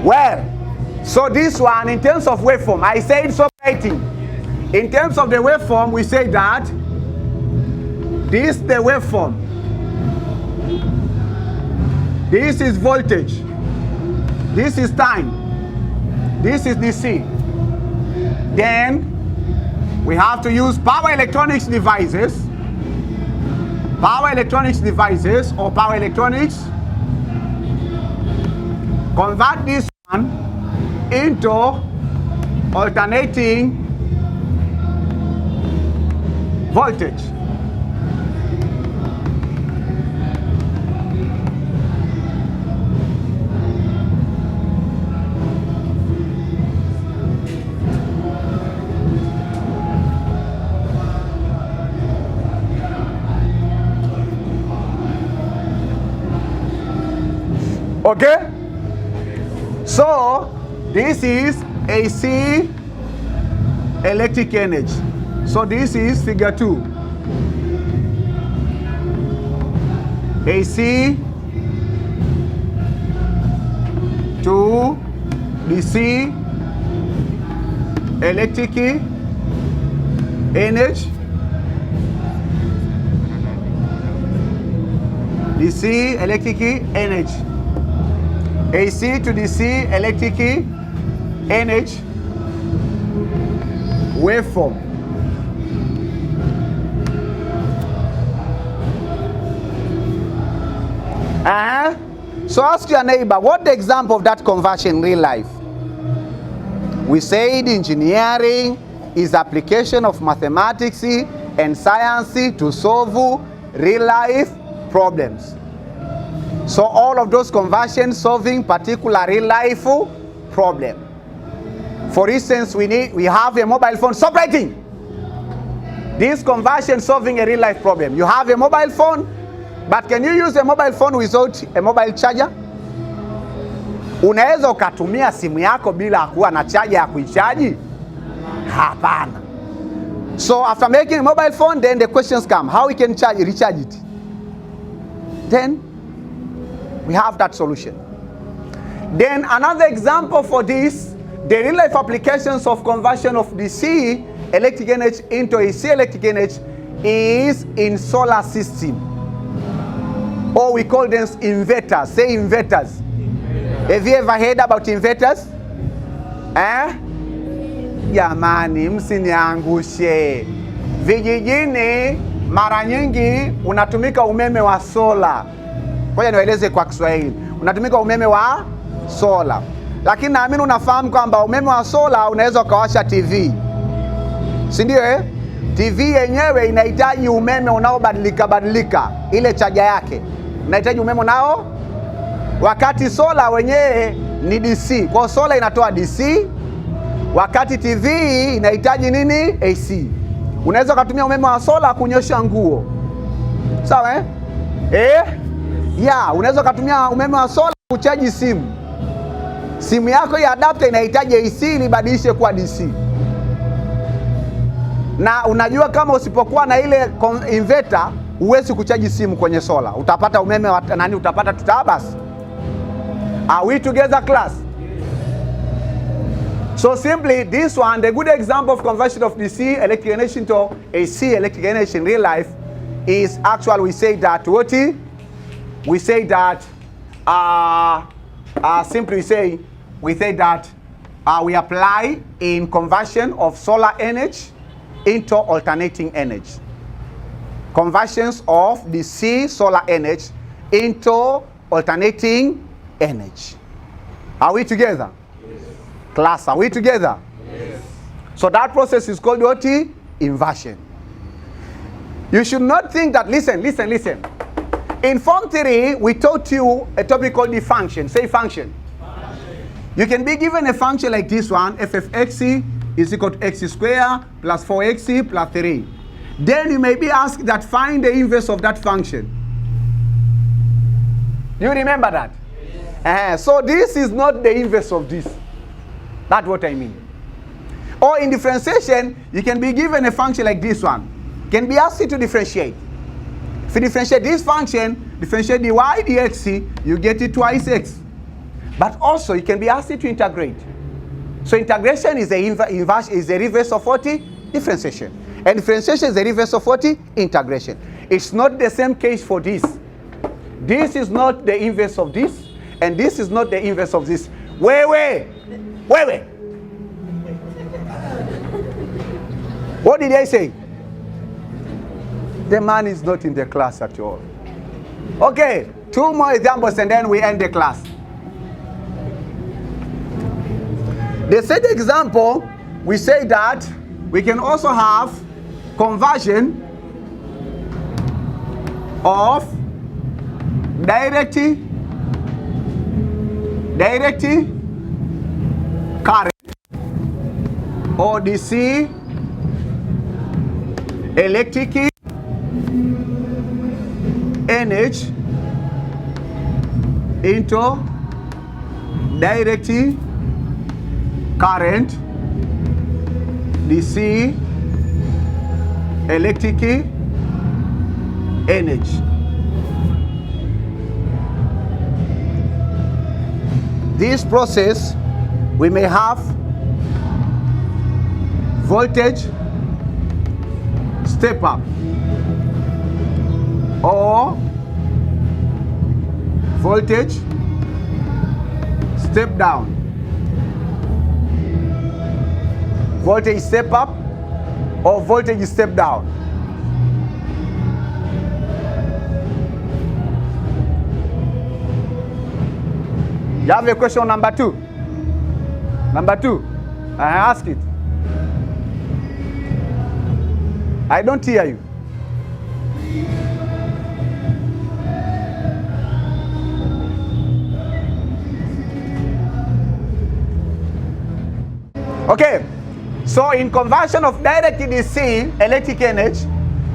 Well, so this one in terms of waveform, I said separating. In terms of the waveform, we say that this is the waveform. This is voltage. This is time. This is DC. Then we have to use power electronics devices. Power electronics devices or power electronics. Convert this one into alternating voltage. Okay? So, this is AC electric energy. So, this is figure 2. AC to DC electric energy. DC electric energy. AC to DC electric energy waveform. So ask your neighbor, what the example of that conversion in real life? We said engineering is application of mathematics and science to solve real life problems. So all of those conversions solving particular real life problem. For instance, we have a mobile phone. Stop writing. This conversion solving a real life problem. You have a mobile phone, but can you use a mobile phone without a mobile charger? Unaweza ukatumia simu yako bila kuwa na charger ya kuichaji? Hapana. So after making a mobile phone, then the questions come. How we can recharge it? Then we have that solution. Then another example for this, the real life applications of conversion of DC electric energy into AC electric energy is in solar system. Or we call them inverters. Say inverters. Have you ever heard about inverters? Jamani, msiniangushe. Vijijini mara nyingi unatumika umeme wa sola. Ngoja niwaeleze kwa Kiswahili. Unatumika umeme wa sola. Lakini naamini unafahamu kwamba umeme wa sola unaweza ukawasha TV. Si ndio TV yenyewe inahitaji umeme unaobadilika. Ile chaja yake inahitaji umeme nao, wakati sola wenyewe ni DC. Kwa sola inatoa DC, wakati TV inahitaji nini? AC. Unaweza kutumia umeme wa sola kunyosha nguo. Sawa unaweza kutumia umeme wa sola kuchaji simu. Simu yako ya adapter inahitaji AC ili badilishe kuwa DC. Na unajua kama usipokuwa na ile inverter huwezi kuchaji simu kwenye sola. Utapata umeme wa nani? Utapata tutabas. Are we together class? So simply this one, the good example of conversion of DC electric energy to AC electric energy in real life is actually we say that what? We say that simply we say that we apply in conversion of solar energy into alternating energy. Conversions of DC solar energy into alternating energy. Are we together? Yes. Class, are we together? Yes. So that process is called what? Inversion. You should not think that, listen. In Form 3, we taught you a topic called the function. Say function. You can be given a function like this one, f of x is equal to x squared plus 4x plus 3. Then you may be asked that find the inverse of that function. Do you remember that? Yes. So this is not the inverse of this. That's what I mean. Or in differentiation, you can be given a function like this one. Can be asked to differentiate. If you differentiate this function, differentiate dy dx, you get it twice x. But also you can be asked to integrate. So integration is a reverse of what? Differentiation. And differentiation is the reverse of what? Integration. It's not the same case for this. This is not the inverse of this, and this is not the inverse of this. Wait. What did I say? The man is not in the class at all. Okay, 2 more examples and then we end the class. The third example, we say that we can also have conversion of direct current or DC electric energy into direct current DC electric energy. This process, we may have voltage step up or voltage step down. Voltage step up or voltage step down. You have a question on number 2? Number 2, I ask it. I don't hear you. Okay, so in conversion of direct DC electric energy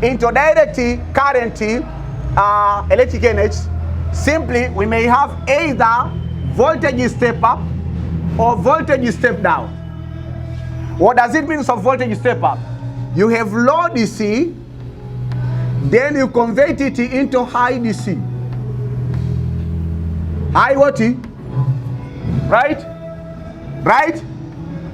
into direct current electric energy, simply we may have either voltage step up or voltage step down. What does it mean of voltage step up? You have low DC, then you convert it into high DC. High what? Right?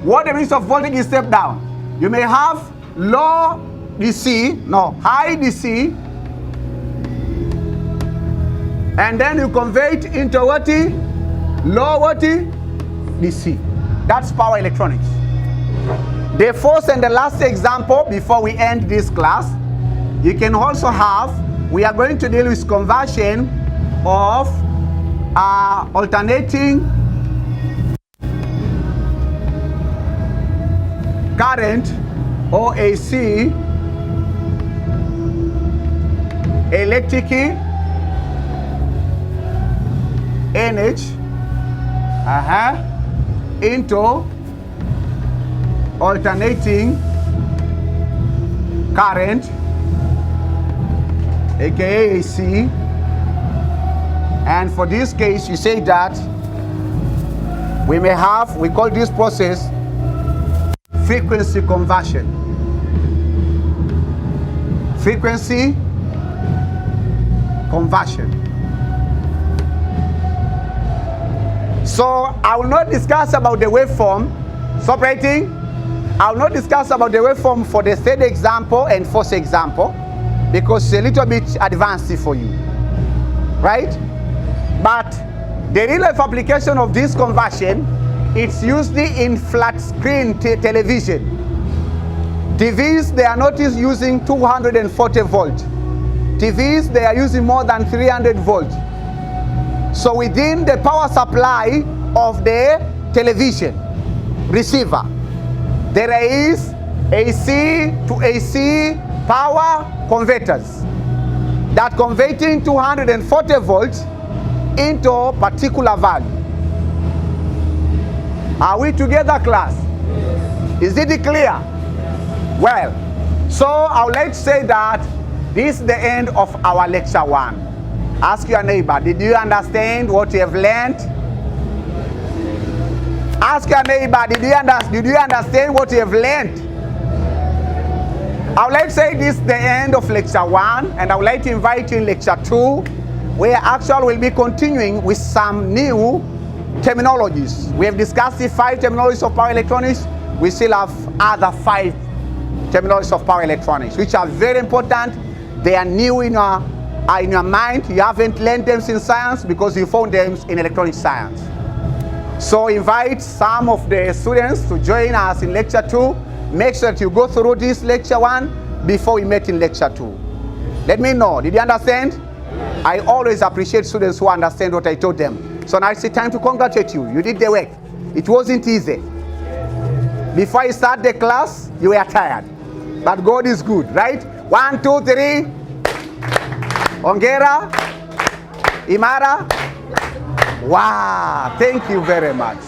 What the means of voltage step down? You may have low DC, high DC, and then you convert into what? Low what? DC. That's power electronics. The first and the last example before we end this class, you can also have, we are going to deal with conversion of alternating current or AC electric energy into alternating current aka AC, and for this case you say that we call this process frequency conversion. Frequency conversion. So I will not discuss about the waveform. Stop writing. I will not discuss about the waveform for the third example and fourth example because it's a little bit advanced for you, right? But the real life application of this conversion, it's used in flat screen television. TVs, they are not using 240 volt. TVs, they are using more than 300 volt. So within the power supply of the television receiver, there is AC to AC power converters that converting 240 volts into a particular value. Are we together, class? Is it clear? Well, so I would like to say that this is the end of our lecture 1. Ask your neighbor, did you understand what you have learned? Ask your neighbor, did you understand what you have learned? I would like to say this is the end of lecture 1, and I would like to invite you in lecture 2, where actually we'll be continuing with some new terminologies. We have discussed the 5 terminologies of power electronics. We still have other 5 terminologies of power electronics, which are very important. They are new in your mind. You haven't learned them in science because you found them in electronic science. So invite some of the students to join us in lecture 2. Make sure that you go through this lecture 1 before we meet in lecture 2. Let me know. Did you understand? I always appreciate students who understand what I told them. So now it's the time to congratulate you. You did the work. It wasn't easy. Before you start the class, you were tired. But God is good, right? 1, 2, 3. Ongera. Imara. Wow, thank you very much.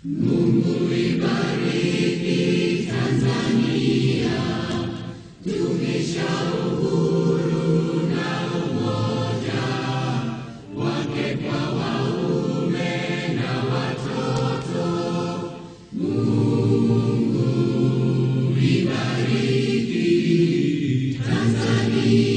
Mungu ibariki Tanzania, dumisha uhuru na umoja wake kwa waume na watoto. Mungu ibariki Tanzania.